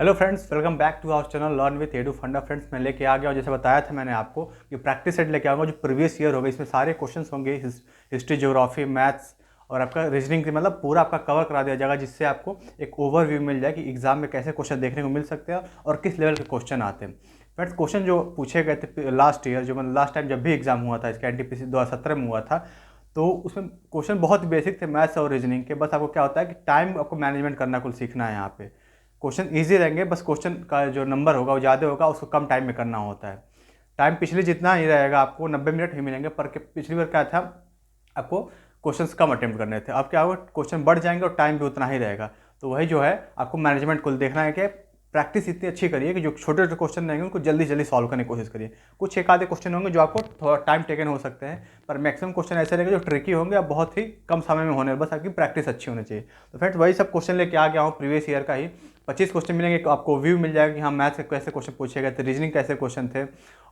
Hello friends, welcome back to our channel learn with Edu Funda. Friends, मैं लेके आ गया हूँ, जैसे बताया था मैंने आपको कि प्रैक्टिस सेट लेके आऊँगा जो प्रीवियस ईयर होगा। इसमें सारे क्वेश्चंस होंगे, हिस्ट्री, ज्योग्राफी, मैथ्स और आपका रीजनिंग की, मतलब पूरा आपका कवर करा दिया जाएगा, जिससे आपको एक ओवरव्यू मिल जाए कि एग्जाम में कैसे क्वेश्चन देखने को मिल सकते हैं और किस लेवल के क्वेश्चन आते हैं। फ्रेंड्स, क्वेश्चन जो पूछे गए थे लास्ट ईयर, जो मतलब लास्ट टाइम जब भी एग्जाम हुआ था, इसका एनटीपीसी 2017 में हुआ था, तो उसमें क्वेश्चन बहुत बेसिक थे मैथ्स और रीजनिंग के। बस आपको क्या होता है कि टाइम आपको मैनेजमेंट करना कुल सीखना है। यहाँ पे क्वेश्चन इजी रहेंगे, बस क्वेश्चन का जो नंबर होगा वो ज़्यादा होगा, उसको कम टाइम में करना होता है। टाइम पिछले जितना ही रहेगा, आपको 90 मिनट ही मिलेंगे, पर पिछली बार क्या था, आपको क्वेश्चंस कम अटेम्प्ट करने थे। अब क्या होगा, क्वेश्चन बढ़ जाएंगे और टाइम भी उतना ही रहेगा। तो वही जो है आपको मैनेजमेंट कुल देखना है कि प्रैक्टिस इतनी अच्छी करिए कि जो छोटे छोटे क्वेश्चन रहेंगे उनको जल्दी जल्दी सॉल्व करने की कोशिश करिए। कुछ एक आधे क्वेश्चन होंगे जो आपको थोड़ा टाइम टेकन हो सकते हैं, पर मैक्सिमम क्वेश्चन ऐसे रहेंगे जो ट्रिकी होंगे और बहुत ही कम समय में होने, बस आपकी प्रैक्टिस अच्छी होनी चाहिए। तो फ्रेंड्स, वही सब क्वेश्चन लेके आ गया हूँ प्रीवियस ईयर का ही। 25 क्वेश्चन मिलेंगे, आपको व्यू मिल जाएगा कि हाँ मैथ्स से कैसे क्वेश्चन पूछे गए थे, रीजनिंग कैसे क्वेश्चन थे,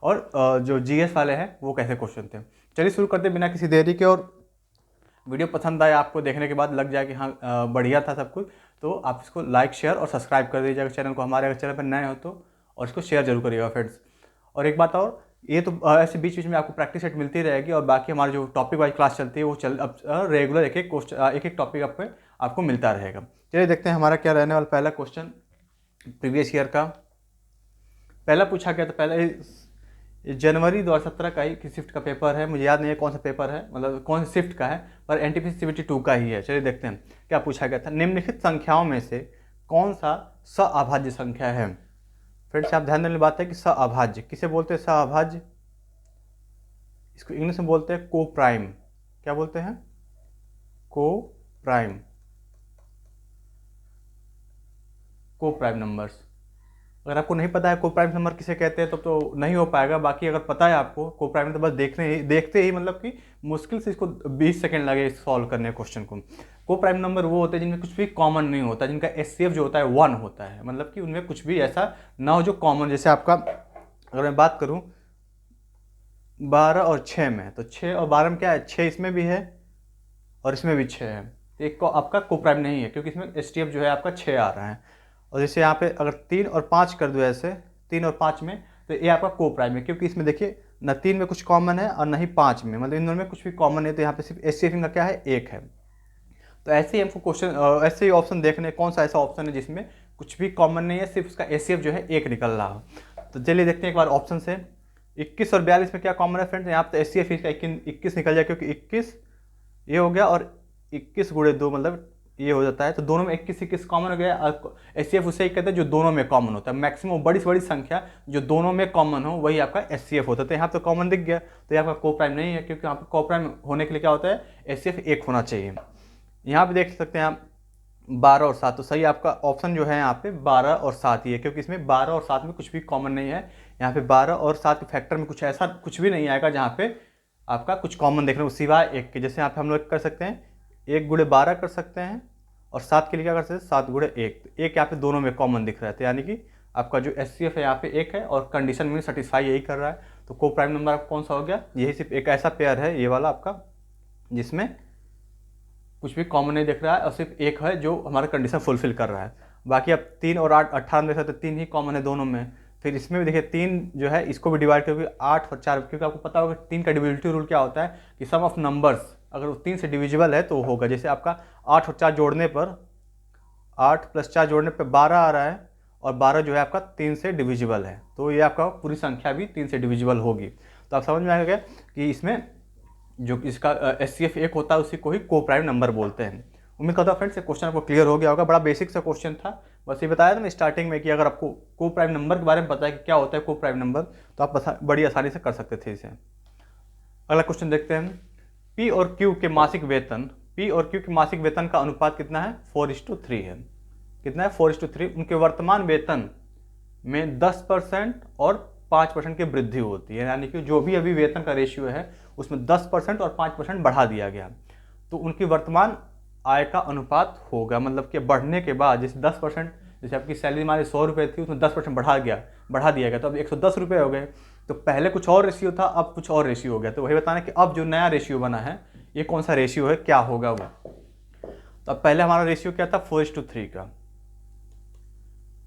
और जो जीएस वाले हैं वो कैसे क्वेश्चन थे। चलिए शुरू करते बिना किसी देरी के। और वीडियो पसंद आए, आपको देखने के बाद लग जाए कि हाँ बढ़िया था सब कुछ, तो आप इसको लाइक, शेयर और सब्सक्राइब कर दीजिएगा चैनल को, हमारे अगर चैनल पर नए हो तो, और इसको शेयर जरूर करिएगा फ्रेंड्स। और एक बात और, ये तो ऐसे बीच बीच में आपको प्रैक्टिस सेट मिलती रहेगी, और बाकी हमारी जो टॉपिक वाइज क्लास चलती है वो अब रेगुलर एक एक क्वेश्चन, एक एक टॉपिक आपको मिलता रहेगा। चलिए देखते हैं हमारा क्या रहने वाला पहला क्वेश्चन प्रीवियस ईयर का। पहला पूछा गया था, पहले जनवरी 2017 का ही कि शिफ्ट का पेपर है, मुझे याद नहीं है कौन सा पेपर है, मतलब कौन सी शिफ्ट का है, पर एनटीपीसी सीबीटी 2 का ही है। चलिए देखते हैं क्या पूछा गया था। निम्नलिखित संख्याओं में से कौन सा सअभाज्य संख्या है। फिर से आप ध्यान देने वाली बात है कि सअभाज्य किसे बोलते हैं, सअभाज्य इसको इंग्लिश में बोलते हैं को प्राइम। क्या बोलते हैं, को प्राइम, को प्राइम नंबर्स। अगर आपको नहीं पता है को प्राइम नंबर किसे कहते हैं तो नहीं हो पाएगा। बाकी अगर पता है आपको को प्राइम, तो बस देखते ही मतलब कि मुश्किल से इसको 20 सेकंड लगे सॉल्व करने क्वेश्चन को प्राइम नंबर वो होते हैं जिनमें कुछ भी कॉमन नहीं होता, जिनका एचसीएफ जो होता है 1 होता है, मतलब कि उनमें कुछ भी ऐसा ना हो जो कॉमन। जैसे आपका अगर मैं बात करूँ 12 और 6 में, तो 6 और 12 में क्या है, 6 इसमें भी है और इसमें भी 6 है, तो एक को आपका को प्राइम नहीं है, क्योंकि इसमें एचटीएफ जो है आपका 6 आ रहा है। और जैसे यहाँ पे अगर 3 और 5 कर दो, ऐसे 3 और 5 में, तो ये आपका को प्राइम है, क्योंकि इसमें देखिए न 3 में कुछ कॉमन है और न ही 5 में, मतलब इन दोनों में कुछ भी कॉमन है, तो यहाँ पे सिर्फ एचसीएफ का क्या है, 1 है। तो ऐसे ही हमको क्वेश्चन, ऐसे ही ऑप्शन देखने कौन सा ऐसा ऑप्शन है जिसमें कुछ भी कॉमन नहीं है, सिर्फ उसका एचसीएफ जो है 1 निकल रहा हो। तो चलिए देखते हैं एक बार ऑप्शन से। 21 और 42 में क्या कॉमन है फ्रेंड्स, यहाँ पे एचसीएफ इसका 21 निकल जाए, क्योंकि 21 ये हो गया और 21 गुणे 2 मतलब ये हो जाता है, तो दोनों में 21 कॉमन हो गया। एचसीएफ उसे ही कहते हैं जो दोनों में कॉमन होता है। मैक्सिमम बड़ी से बड़ी संख्या जो दोनों में कॉमन हो वही आपका एचसीएफ होता है। तो यहाँ तो कॉमन दिख गया, तो यहाँ आपका को प्राइम नहीं है, क्योंकि यहाँ पर को प्राइम होने के लिए क्या होता है, एचसीएफ 1 होना चाहिए। यहाँ पे देख सकते हैं आप 12 और 7, तो सही आपका ऑप्शन जो है यहाँ पे 12 और 7 ही है, क्योंकि इसमें 12 और 7 में कुछ भी कॉमन नहीं है। यहाँ पे 12 और 7 के फैक्टर में कुछ ऐसा कुछ भी नहीं आएगा जहाँ पे आपका कुछ कॉमन देखने को सिवाय 1 के। जैसे यहाँ पे हम लोग कर सकते हैं 1 गुणे 12 कर सकते हैं, और 7 के लिए क्या कर सकते हैं 7 गुणे 1, तो 1 यहाँ पे दोनों में कॉमन दिख रहा है, तो यानी कि आपका जो एचसीएफ है यहाँ पे 1 है, और कंडीशन में सेटिस्फाई यही कर रहा है। तो को प्राइम नंबर आपका कौन सा हो गया, यही सिर्फ एक ऐसा पेयर है ये वाला आपका जिसमें कुछ भी कॉमन नहीं दिख रहा है, और सिर्फ 1 है जो हमारा कंडीशन फुलफिल कर रहा है। बाकी अब 3 और 8 18 देख सकते हैं, 3 ही कॉमन है दोनों में। फिर इसमें भी देखिए 3 जो है इसको भी डिवाइड करके 8 और 4, क्योंकि आपको पता होगा 3 का डिविजिबिलिटी रूल क्या होता है कि सम ऑफ नंबर्स अगर वो 3 से डिविजिबल है तो होगा। जैसे आपका 8 और 4 जोड़ने पर, 8 + 4 जोड़ने पर 12 आ रहा है, और 12 जो है आपका 3 से डिविजिबल है, तो ये आपका पूरी संख्या भी 3 से डिविजिबल होगी। तो आप समझ में आएगा कि इसमें जो इसका एचसीएफ 1 होता है उसी को ही को प्राइम नंबर बोलते हैं। उम्मीद करता हूँ फ्रेंड्स ये क्वेश्चन आपको क्लियर हो गया होगा। बड़ा बेसिक सा क्वेश्चन था, बस ये बताया था मैं स्टार्टिंग में कि अगर आपको को प्राइम नंबर के बारे में पता है कि क्या होता है को प्राइम नंबर, तो आप बड़ी आसानी से कर सकते थे इसे। अगला क्वेश्चन देखते हैं। पी और क्यू के मासिक वेतन का अनुपात कितना है, 4:3 है। कितना है, 4:3। उनके वर्तमान वेतन में 10% और 5% की वृद्धि होती है, यानी कि जो भी अभी वेतन का रेशियो है उसमें 10% और 5% बढ़ा दिया गया, तो उनकी वर्तमान आय का अनुपात होगा, मतलब कि बढ़ने के बाद जैसे 10%, जैसे आपकी सैलरी मान 100 रुपये थी, उसमें 10% बढ़ा दिया गया, तो अब 110 रुपये हो गए। तो पहले कुछ और रेशियो था, अब कुछ और रेशियो हो गया, तो वही बताना कि अब जो नया रेशियो बना है ये कौन सा रेशियो है, क्या होगा वो। तो अब पहले हमारा रेशियो क्या था, 4:3 का।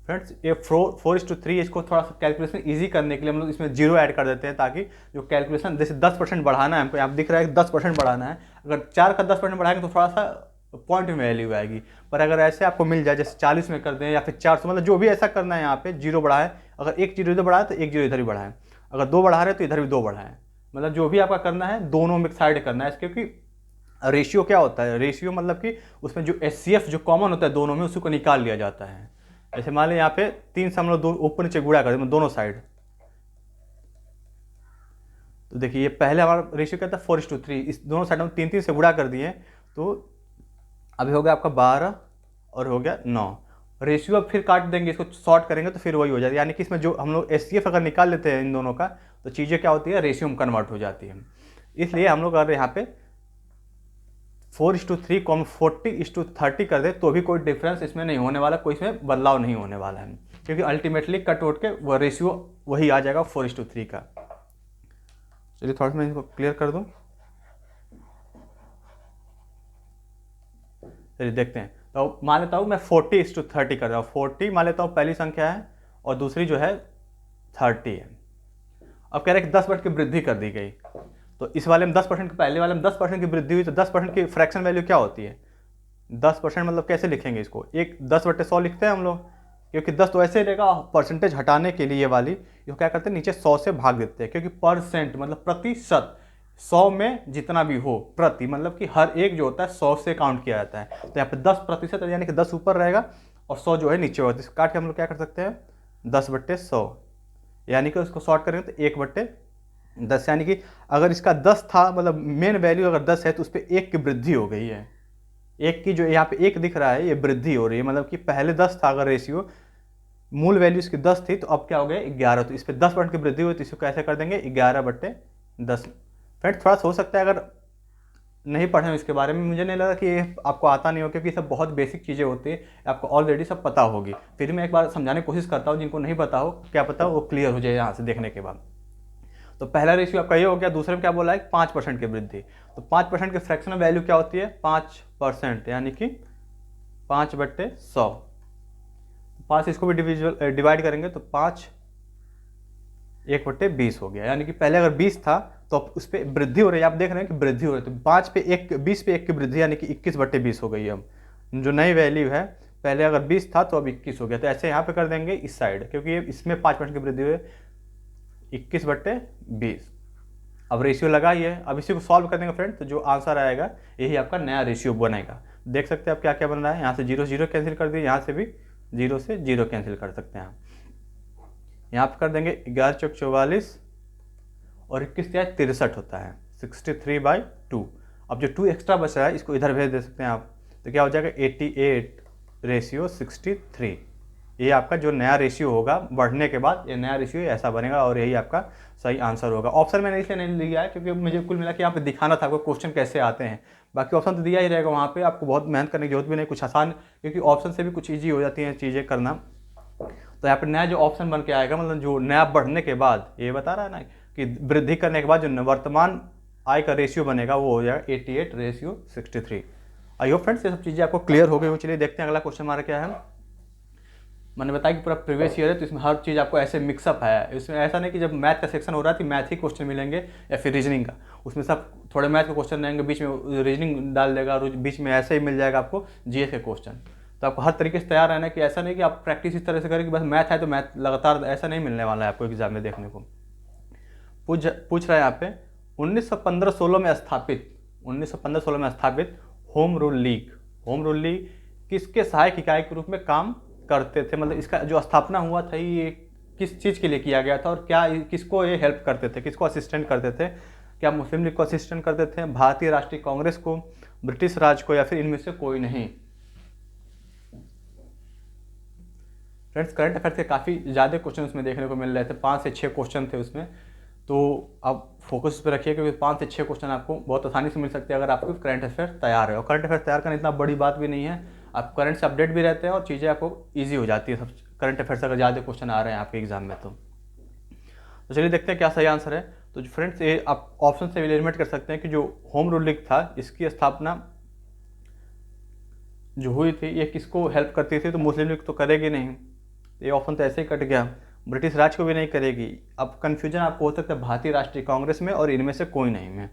फ्रेंड्स ये 4:3, इसको थोड़ा सा कैलकुलेशन इजी करने के लिए हम लोग इसमें जीरो ऐड कर देते हैं, ताकि जो कैलकुलेशन जैसे 10% बढ़ाना है हमको, यहाँ दिख रहा है कि 10% बढ़ाना है, अगर 4 का 10% बढ़ाएंगे तो थोड़ा सा पॉइंट में वैल्यू आएगी। पर अगर ऐसे आपको मिल जाए जैसे 40 में कर दें या फिर 400, मतलब जो भी ऐसा करना है यहाँ पे जीरो बढ़ाएं, अगर एक जीरो इधर बढ़ाए तो एक जीरो इधर भी बढ़ाएं, अगर 2 बढ़ा रहे तो इधर भी 2 बढ़ाएं, मतलब जो भी आपका करना है दोनों में साइड करना है। क्योंकि रेशियो क्या होता है, रेशियो मतलब कि उसमें जो HCF जो कॉमन होता है दोनों में, उसी को निकाल लिया जाता है। जैसे मान लें यहाँ पे 3 से हम लोग दो ऊपर नीचे गुणा कर दें दोनों साइड, तो देखिए ये पहले हमारा रेशियो क्या था 4:3, इस दोनों साइड हम 3 से गुणा कर दिए, तो अभी हो गया आपका 12 और हो गया 9। रेशियो अब फिर काट देंगे, इसको शॉर्ट करेंगे तो फिर वही हो जाएगा, यानी कि इसमें जो हम लोग HCF अगर निकाल लेते हैं इन दोनों का, तो चीज़ें क्या होती है रेशियो में कन्वर्ट हो जाती है। इसलिए हम लोग अगर यहाँ पे 4:3 को हम 40:30 कर दे तो भी कोई डिफरेंस इसमें नहीं होने वाला, कोई इसमें बदलाव नहीं होने वाला है, क्योंकि अल्टीमेटली कट उठ के वह रेशियो वही आ जाएगा 4:3 का। चलिए थोड़ा सा मैं इसको क्लियर कर दूं। चलिए देखते हैं, तो मान लेता हूँ मैं 40:30 कर रहा हूँ, 40 मान लेता हूँ पहली संख्या है और दूसरी जो है 30 है। अब कह रहे हैं कि 10% की वृद्धि कर दी गई, तो इस वाले में 10% की, पहले वाले में 10% की वृद्धि हुई, तो 10% की फ्रैक्शन वैल्यू क्या होती है 10%, मतलब कैसे लिखेंगे इसको, एक 10/100 लिखते हैं हम लोग, क्योंकि 10 तो ऐसे ही रहेगा, परसेंटेज हटाने के लिए ये वाली इसको क्या करते हैं नीचे 100 से भाग देते हैं, क्योंकि परसेंट मतलब प्रतिशत, 100 में जितना भी हो, प्रति मतलब कि हर एक जो होता है 100 से काउंट किया जाता है, तो यहाँ पे 10% यानी कि 10 ऊपर रहेगा और 100 जो है नीचे होता है, इसको काट के हम लोग क्या कर सकते हैं 10/100, यानी कि उसको शॉर्ट करेंगे तो 1/10, यानी कि अगर इसका 10 था, मतलब मेन वैल्यू अगर 10 है तो उस पर 1 की वृद्धि हो गई है, 1 की जो यहाँ पे 1 दिख रहा है ये वृद्धि हो रही है, मतलब कि पहले 10 था अगर रेशियो, मूल वैल्यू इसकी 10 थी तो अब क्या हो गया 11, तो इस पर 10% की वृद्धि हुई तो इसको कैसे कर देंगे 11/10। फ्रेंड थोड़ा सा हो सकता है अगर नहीं पढ़े हो इसके बारे में, मुझे नहीं लगा कि ये आपको आता नहीं हो, क्योंकि सब बहुत बेसिक चीज़ें होती है, आपको ऑलरेडी सब पता होगी, फिर मैं एक बार समझाने की कोशिश करता हूँ, जिनको नहीं पता हो क्या पता हो वो क्लियर हो जाए यहाँ से देखने के बाद। तो पहला रेशियो आपका ये हो गया, दूसरे में क्या बोला है 5% की वृद्धि, तो 5% की फ्रैक्शनल वैल्यू क्या होती है 5%, यानी कि 5/100, 5 इसको भी डिवाइड करेंगे तो 5 1/20 हो गया, यानी कि पहले अगर 20 था तो अब उस पर वृद्धि हो रही है, आप देख रहे हैं कि वृद्धि हो रही है, तो 5 पे 1 20 पे 1 की वृद्धि, यानी कि 21/20 हो गई है। अब जो नई वैल्यू है, पहले अगर 20 था तो अब 21 हो गया, तो ऐसे यहाँ पे कर देंगे इस साइड, क्योंकि ये इसमें 5% की वृद्धि हुई, 21/20। अब रेशियो लगाइए, अब इसी को सॉल्व कर देंगे फ्रेंड, तो जो आंसर आएगा यही आपका नया रेशियो बनेगा। देख सकते हैं आप क्या क्या बन रहा है, यहाँ से 0 0 कैंसिल कर दिए, यहाँ से भी 0 से 0 कैंसिल कर सकते हैं आप। यहाँ पर कर देंगे 11 चौक 44 और 21 63 होता है 63/2। अब जो 2 एक्स्ट्रा बच रहा है इसको इधर भेज दे सकते हैं आप, तो क्या हो जाएगा 88:63। ये आपका जो नया रेशियो होगा बढ़ने के बाद, ये नया रेशियो ऐसा बनेगा और यही आपका सही आंसर होगा। ऑप्शन मैंने इसलिए नहीं लिया है क्योंकि मुझे कुल मिला कि यहाँ पे दिखाना था आपको क्वेश्चन कैसे आते हैं, बाकी ऑप्शन तो दिया ही रहेगा वहाँ पे, आपको बहुत मेहनत करने की जरूरत भी नहीं, कुछ आसान, क्योंकि ऑप्शन से भी कुछ ईजी हो जाती हैं चीज़ें करना। तो यहाँ पर नया जो ऑप्शन बन के आएगा, मतलब जो नया बढ़ने के बाद, ये बता रहा है ना कि वृद्धि करने के बाद जो वर्तमान आय का रेशियो बनेगा वो हो जाएगा 88:63। आई होप फ्रेंड्स ये सब चीज़ें आपको क्लियर हो गई हो। चलिए देखते हैं अगला क्वेश्चन हमारा क्या है। मैंने बताया कि पूरा प्रीवियस ईयर है तो इसमें हर चीज़ आपको ऐसे मिक्सअप है, इसमें ऐसा नहीं कि जब मैथ का सेक्शन हो रहा है तो मैथ ही क्वेश्चन मिलेंगे या फिर रीजनिंग का, उसमें सब थोड़े मैथ के क्वेश्चन रहेंगे, बीच में रीजनिंग डाल देगा, बीच में ऐसे ही मिल जाएगा आपको जीएस के क्वेश्चन। तो आपको हर तरीके से तैयार रहना है, कि ऐसा नहीं कि आप प्रैक्टिस इस तरह से करें कि बस मैथ है तो मैथ लगातार, ऐसा नहीं मिलने वाला है आपको एग्जाम में देखने को। पूछ रहा है यहाँ पे 1915-16 में स्थापित होम रूल लीग किसके सहायक इकाई के रूप में काम करते थे, मतलब इसका जो स्थापना हुआ था ये किस चीज़ के लिए किया गया था और क्या किसको ये हेल्प करते थे, किसको असिस्टेंट करते थे, क्या मुस्लिम लीग को असिस्टेंट करते थे, भारतीय राष्ट्रीय कांग्रेस को, ब्रिटिश राज को, या फिर इनमें से कोई नहीं। फ्रेंड्स करंट अफेयर के काफ़ी ज़्यादा क्वेश्चन उसमें देखने को मिल रहे थे, 5 से 6 क्वेश्चन थे उसमें, तो आप फोकस पर रखिए क्योंकि 5 से 6 क्वेश्चन आपको बहुत आसानी से मिल सकते हैं अगर आपको करंट अफेयर तैयार है। और करंट अफेयर तैयार करना इतना बड़ी बात भी नहीं है, आप करंट से अपडेट भी रहते हैं और चीज़ें आपको ईजी हो जाती है सब करंट अफेयर से अगर ज़्यादा क्वेश्चन आ रहे हैं आपके एग्जाम में। तो चलिए देखते हैं क्या सही आंसर है। तो फ्रेंड्स ये आप ऑप्शन से एलिमिनेट कर सकते हैं कि जो होम रूल लीग था इसकी स्थापना जो हुई थी ये किसको हेल्प करती थी, तो मुस्लिम लीग तो करेगी नहीं, तो ये ऑप्शन तो ऐसे ही कट गया, ब्रिटिश राज को भी नहीं करेगी। अब कन्फ्यूजन आपको हो सकता है भारतीय राष्ट्रीय कांग्रेस में और इनमें से कोई नहीं में।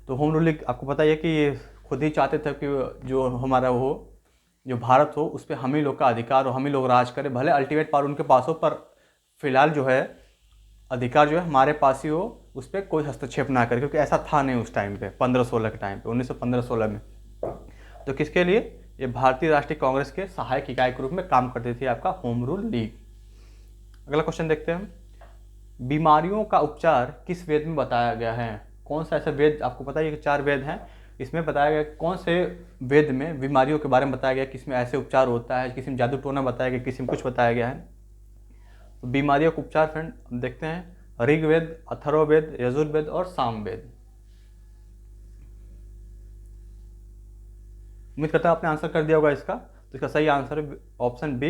तो होम रूल आपको पता ही है कि ये खुद ही चाहते थे कि जो हमारा हो, जो भारत हो, उस पर हम ही लोग का अधिकार हो, हम ही लोग राज करें, भले अल्टीमेट पावर उनके पास हो, पर फिलहाल जो है अधिकार जो है हमारे पास ही हो, उस पर कोई हस्तक्षेप ना करे, क्योंकि ऐसा था नहीं उस टाइम पे 1516 के टाइम पे, 1915-16 में। तो किसके लिए? ये भारतीय राष्ट्रीय कांग्रेस के सहायक इकाई के रूप में काम करती थी आपका होम रूल लीग। अगला क्वेश्चन देखते हैं, बीमारियों का उपचार किस वेद में बताया गया है? कौन सा ऐसा वेद, आपको पता है कि 4 वेद हैं, इसमें बताया गया कौन से वेद में बीमारियों के बारे में बताया गया, किसमें ऐसे उपचार होता है, किसी में जादू टोना बताया गया, किसी में कुछ बताया गया है। तो बीमारियों का उपचार फ्रेंड देखते हैं, ऋग्वेद, अथर्ववेद, यजुर्वेद और सामवेद। उम्मीद करता हूँ आपने आंसर कर दिया होगा इसका। तो इसका सही आंसर है ऑप्शन बी,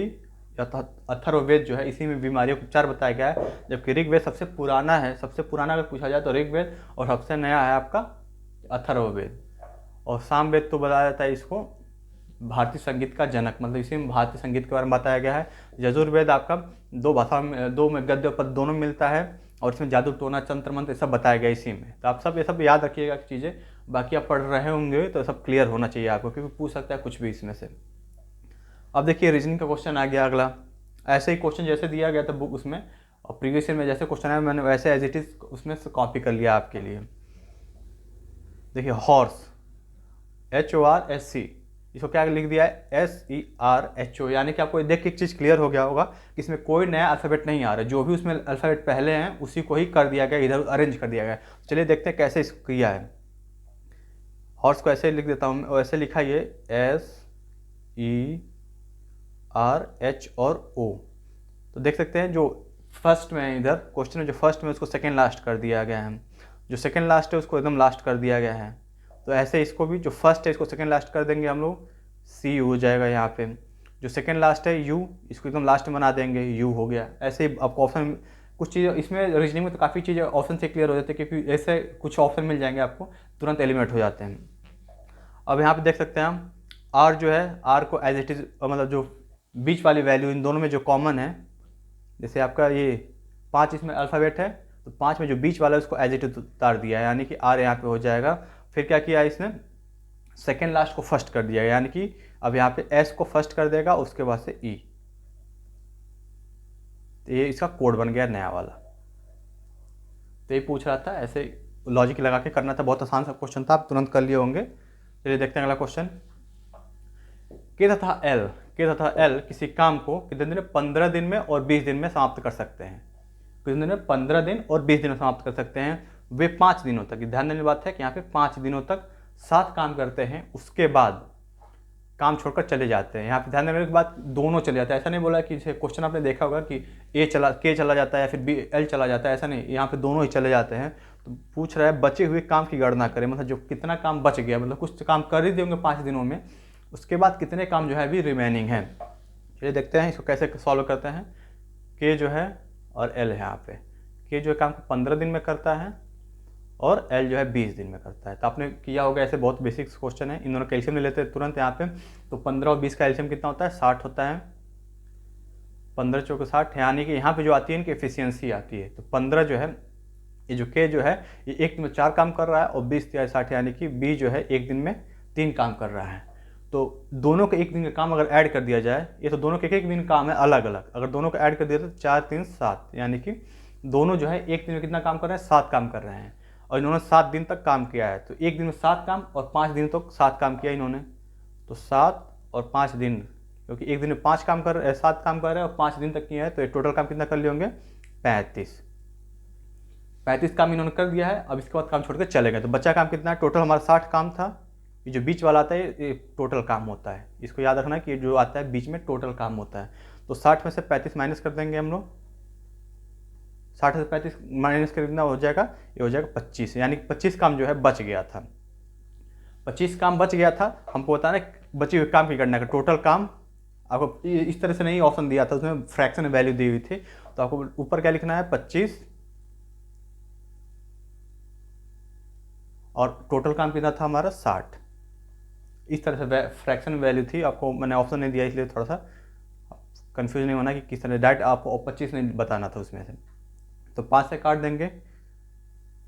अथर्ववेद जो है, इसी में बीमारियों का उपचार बताया गया है। जबकि ऋग्वेद सबसे पुराना है, सबसे पुराना अगर पूछा जाए तो ऋग्वेद, और सबसे नया है आपका अथर्ववेद। और सामवेद तो बताया जाता है इसको भारतीय संगीत का जनक, मतलब इसी में भारतीय संगीत के बारे में बताया गया है। यजुर्वेद आपका 2 भाषा में, 2 में गद्य पद दोनों मिलता है, और इसमें जादू टोना तंत्र मंत्र सब बताया गया इसी में। तो आप सब ये सब याद रखिएगा चीज़ें, बाकी आप पढ़ रहे होंगे तो सब क्लियर होना चाहिए आपको, क्योंकि पूछ सकता है कुछ भी इसमें से। अब देखिए रीजनिंग का क्वेश्चन आ गया अगला। ऐसे ही क्वेश्चन जैसे दिया गया था बुक उसमें, और प्रीवियस ईयर में जैसे क्वेश्चन है मैंने वैसे एज इट इज उसमें से कॉपी कर लिया आपके लिए। देखिए हॉर्स, HORSC, इसको क्या लिख दिया है SERHO, यानी कि आपको देख के एक चीज़ क्लियर हो गया होगा कि इसमें कोई नया अल्फ़ाबेट नहीं आ रहा है, जो भी उसमें अल्फ़ाबेट पहले हैं उसी को ही कर दिया गया, इधर अरेंज कर दिया गया। चलिए देखते हैं कैसे इसको किया है। हॉर्स को ऐसे लिख देता हूँ, ऐसे लिखा ये SERH और O। तो देख सकते हैं जो फर्स्ट में इधर क्वेश्चन में जो फर्स्ट में उसको सेकेंड लास्ट कर दिया गया है, जो सेकेंड लास्ट है उसको एकदम लास्ट कर दिया गया है। तो ऐसे इसको भी जो फर्स्ट है इसको सेकेंड लास्ट कर देंगे हम लोग, C हो जाएगा यहाँ पे। जो सेकेंड लास्ट है U, इसको एकदम लास्ट में बना देंगे, U हो गया। ऐसे ही आपको ऑप्शन कुछ चीज़ इसमें रीजनिंग में तो काफ़ी चीज़ें ऑप्शन से क्लियर हो जाती है, क्योंकि ऐसे कुछ ऑप्शन मिल जाएंगे आपको तुरंत एलिमिनेट हो जाते हैं। अब यहाँ पे देख सकते हैं हम R जो है, R को एज इट इज़, मतलब जो बीच वाली वैल्यू इन दोनों में जो कॉमन है, जैसे आपका ये 5 इसमें अल्फ़ाबेट है, तो 5 में जो बीच वाला है उसको एज इट इज उतार दिया है, यानी कि R यहाँ पे हो जाएगा। फिर क्या किया इसने, सेकेंड लास्ट को फर्स्ट कर दिया, यानी कि अब यहाँ पे S को फर्स्ट कर देगा, उसके बाद से E। तो ये इसका कोड बन गया नया वाला। तो ये पूछ रहा था, ऐसे लॉजिक लगा के करना था, बहुत आसान सा क्वेश्चन था, आप तुरंत कर लिए होंगे। चलिए देखते हैं अगला क्वेश्चन। के तथा L किसी काम को कितने दिन में, 15 दिन में और 20 दिन में समाप्त कर सकते हैं। कितने दिन में, 15 दिन और 20 दिन में समाप्त कर सकते हैं। वे 5 दिनों तक, ध्यान देने की बात है कि यहाँ पे 5 दिनों तक साथ काम करते हैं, उसके बाद काम छोड़कर चले जाते हैं। यहाँ पे ध्यान देने की बात, दोनों चले जाते हैं, ऐसा नहीं बोला कि जैसे क्वेश्चन आपने देखा होगा कि के चला जाता है या फिर L चला जाता है, ऐसा नहीं, यहाँ पे दोनों ही चले जाते हैं। तो पूछ रहा है बचे हुए काम की गणना करें, मतलब जो कितना काम बच गया, मतलब कुछ काम कर ही देंगे 5 दिनों में, उसके बाद कितने काम जो है अभी रिमेनिंग है। चलिए देखते हैं इसको कैसे सॉल्व करते हैं। के जो है और L है, यहाँ पे के जो है काम को 15 दिन में करता है और L जो है 20 दिन में करता है। तो आपने किया होगा, ऐसे बहुत बेसिक क्वेश्चन है। इन दोनों का एलसीएम ले लेते हैं तुरंत यहाँ पे। तो 15 और 20 का एलसीएम कितना होता है, 60 होता है। 15 चौके 60, यानी कि यहाँ पे जो आती है इनकी एफिशिएंसी आती है। तो 15 जो है, ये जो के जो है ये एक दिन में 4 काम कर रहा है, और 20 या 60 यानी कि बी जो है एक दिन में 3 काम कर रहा है। तो दोनों के एक दिन का काम अगर ऐड कर दिया जाए, ये तो दोनों के एक दिन काम है अलग अलग, अगर दोनों को ऐड कर दिया तो 4 3 7, यानी कि दोनों जो है एक दिन में कितना काम कर रहे हैं, 7 काम कर रहे हैं, और इन्होंने 7 दिन तक काम किया है। तो एक दिन में 7 काम और 5 दिन तक 7 काम किया इन्होंने, तो 7 और 5 दिन, क्योंकि एक दिन में 7 काम कर रहे हैं और 5 दिन तक किया है, तो टोटल काम कितना कर लिए होंगे, 35 काम इन्होंने कर दिया है। अब इसके बाद काम छोड़ के चले गए, तो बच्चा काम कितना है, टोटल हमारा 60 काम था। ये जो बीच वाला आता है ये टोटल काम होता है, इसको याद रखना कि जो आता है बीच में टोटल काम होता है। तो 60 में से 35 माइनस कर देंगे हम लोग, 60 से 35 माइनस कर कितना हो जाएगा, ये हो जाएगा 25, यानी कि 25 काम जो है बच गया था। 25 काम बच गया था, हमको बताना बचे हुए काम की गणना का, टोटल काम आपको इस तरह से नहीं ऑप्शन दिया था, उसमें फ्रैक्शन वैल्यू दी हुई थी। तो आपको ऊपर क्या लिखना है, 25, और टोटल काम कितना था हमारा 60। इस तरह से फ्रैक्शन वैल्यू थी, आपको मैंने ऑप्शन नहीं दिया इसलिए थोड़ा सा कंफ्यूज नहीं होना कि किस तरह, डायरेक्ट आपको 25 नहीं बताना था उसमें से। तो 5 से काट देंगे,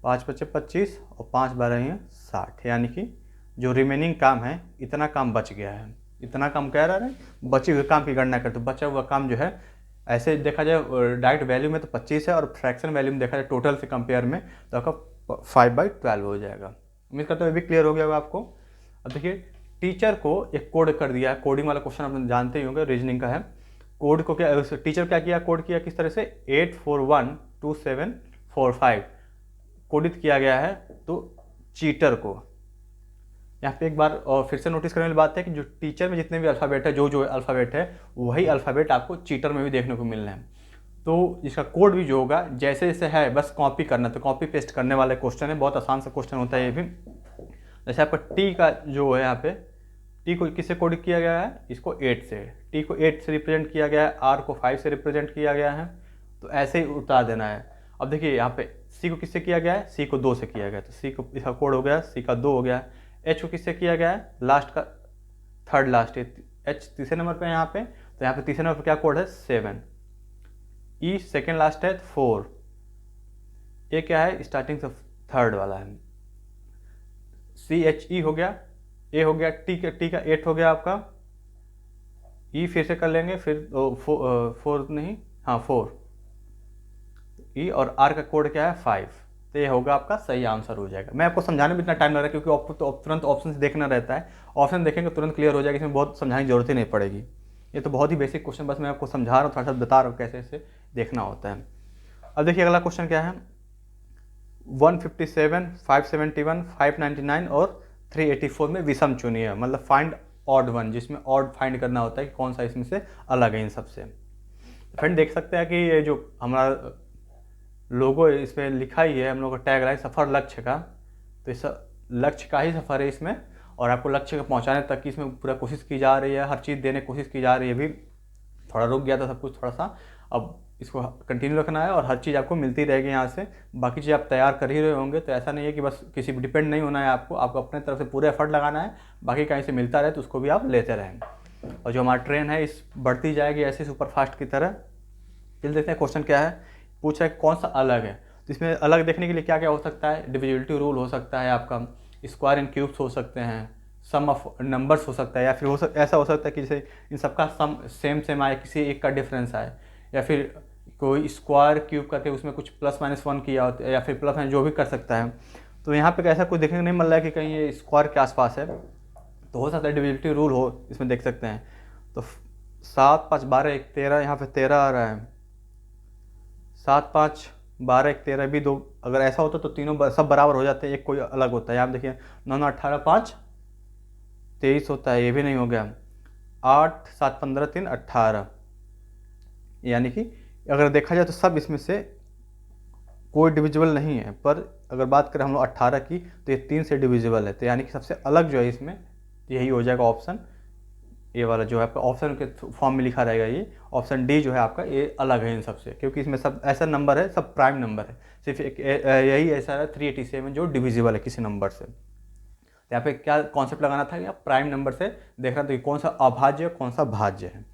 5 बचे 25 और 5 12 हैं 60, यानी कि जो रिमेनिंग काम है इतना काम बच गया है। इतना काम कह रहा है, बचे हुए काम की गणना कर, तो बचा हुआ काम जो है ऐसे देखा जाए डायरेक्ट वैल्यू में तो 25 है, और फ्रैक्शन वैल्यू में देखा जाए टोटल से कंपेयर में तो आपका 5/12 हो जाएगा। उम्मीद करता हूँ ये भी क्लियर हो गया होगा आपको। अब देखिए टीचर को एक कोड कर दिया है, कोडिंग वाला क्वेश्चन आप जानते ही होंगे, रीजनिंग का है। कोड को क्या टीचर क्या किया, कोड किया किस तरह से 8412745 कोडित किया गया है। तो चीटर को यहाँ पे एक बार और फिर से नोटिस करने वाली बात है कि जो टीचर में जितने भी अल्फ़ाबेट है, जो अल्फ़ाबेट है वही अल्फ़ाबेट आपको चीटर में भी देखने को मिलना है। तो इसका कोड भी जो होगा जैसे जैसे है बस कॉपी करना, तो कॉपी पेस्ट करने वाला क्वेश्चन है, बहुत आसान सा क्वेश्चन होता है ये भी। जैसे आपका टी का जो है, यहाँ पे टी को किससे कोड किया गया है, इसको 8 से, टी को 8 से रिप्रेजेंट किया गया है, आर को 5 से रिप्रेजेंट किया गया है, तो ऐसे ही उतार देना है। अब देखिए यहाँ पे सी को किससे किया गया है, सी को 2 से किया गया है, तो सी को इसका कोड हो गया, सी का 2 हो गया। एच को किससे किया गया है, लास्ट का थर्ड लास्ट है, एच तीसरे नंबर पे यहाँ पे, तो यहाँ पे तीसरे नंबर पे क्या कोड है 7। ई सेकेंड लास्ट है 4, ये क्या है स्टार्टिंग से थर्ड वाला है। सी एच ई हो गया, ए हो गया, टी का 8 हो गया आपका। ई फिर से कर लेंगे, फिर 4 नहीं, हाँ 4, ई और आर का कोड क्या है 5, तो ये होगा आपका सही आंसर हो जाएगा। मैं आपको समझाने में इतना टाइम लग रहा है क्योंकि आपको तो तुरंत ऑप्शन देखना रहता है, ऑप्शन देखेंगे तुरंत क्लियर हो जाएगा, इसमें बहुत समझाने की जरूरत ही नहीं पड़ेगी। ये तो बहुत ही बेसिक क्वेश्चन, बस मैं आपको समझा रहा हूँ, थोड़ा सा बता रहा हूँ कैसे इसे देखना होता है। अब देखिए अगला क्वेश्चन क्या है, 157, 571, 599 और 384 में विषम चुनिए, मतलब फाइंड ऑड वन, जिसमें ऑड फाइंड करना होता है कि कौन सा इसमें से अलग है इन सबसे। फ्रेंड देख सकते हैं कि ये जो हमारा लोगो इस पर लिखा ही है, हम लोग का टैग लाइन सफ़र लक्ष्य का, तो इस लक्ष्य का ही सफ़र है इसमें, और आपको लक्ष्य को पहुंचाने तक की इसमें पूरा कोशिश की जा रही है, हर चीज़ देने की कोशिश की जा रही है। अभी थोड़ा रुक गया था सब कुछ थोड़ा सा, अब इसको कंटिन्यू रखना है और हर चीज़ आपको मिलती रहेगी यहाँ से। बाकी चीज़ आप तैयार कर ही रहे होंगे, तो ऐसा नहीं है कि बस किसी पर डिपेंड नहीं होना है, आपको अपने तरफ से पूरा एफर्ट लगाना है, बाकी कहीं से मिलता रहे तो उसको भी आप लेते रहें। और जो हमारा ट्रेन है इस बढ़ती जाएगी ऐसे सुपरफास्ट की तरह। फिर देखते हैं क्वेश्चन क्या है, पूछा है कौन सा अलग है, तो इसमें अलग देखने के लिए क्या क्या हो सकता है, डिविजिबिलिटी रूल हो सकता है आपका, स्क्वायर एंड क्यूब्स हो सकते हैं, सम ऑफ नंबर्स हो सकता है, या फिर ऐसा हो सकता है कि जैसे इन सबका सम सेम आए, किसी एक का डिफरेंस आए, या फिर कोई स्क्वायर क्यूब करके उसमें कुछ +-1 किया होता है, या फिर प्लस जो भी कर सकता है। तो यहाँ पे ऐसा कुछ देखने को नहीं मिल रहा है कि कहीं ये स्क्वायर के आसपास है, तो हो सकता है डिविजिबिलिटी रूल हो, इसमें देख सकते हैं। तो 7 5 12 1 13, यहाँ पे 13 आ रहा है, 7 5 12 1 13 भी 2, अगर ऐसा होता तो तीनों सब बराबर हो जाते हैं, एक कोई अलग होता है। आप देखिए 9 9 18 5 23 होता है, ये भी नहीं हो गया। 8 7 15 3 18, यानी कि अगर देखा जाए तो सब इसमें से कोई डिविजिबल नहीं है, पर अगर बात करें हम लोग 18 की तो ये 3 से डिविजिबल है, तो यानी कि सबसे अलग जो है इसमें यही हो जाएगा ऑप्शन ए वाला, जो है आपका ऑप्शन के फॉर्म में लिखा रहेगा, ये ऑप्शन डी जो है आपका ये अलग है इन सबसे, क्योंकि इसमें सब ऐसा नंबर है, सब प्राइम नंबर है, सिर्फ एक यही ऐसा है 387 जो डिविजिबल है किसी नंबर से। यहाँ पे क्या कॉन्सेप्ट लगाना था, या प्राइम नंबर से देखना था कि कौन सा अभाज्य कौन सा भाज्य है।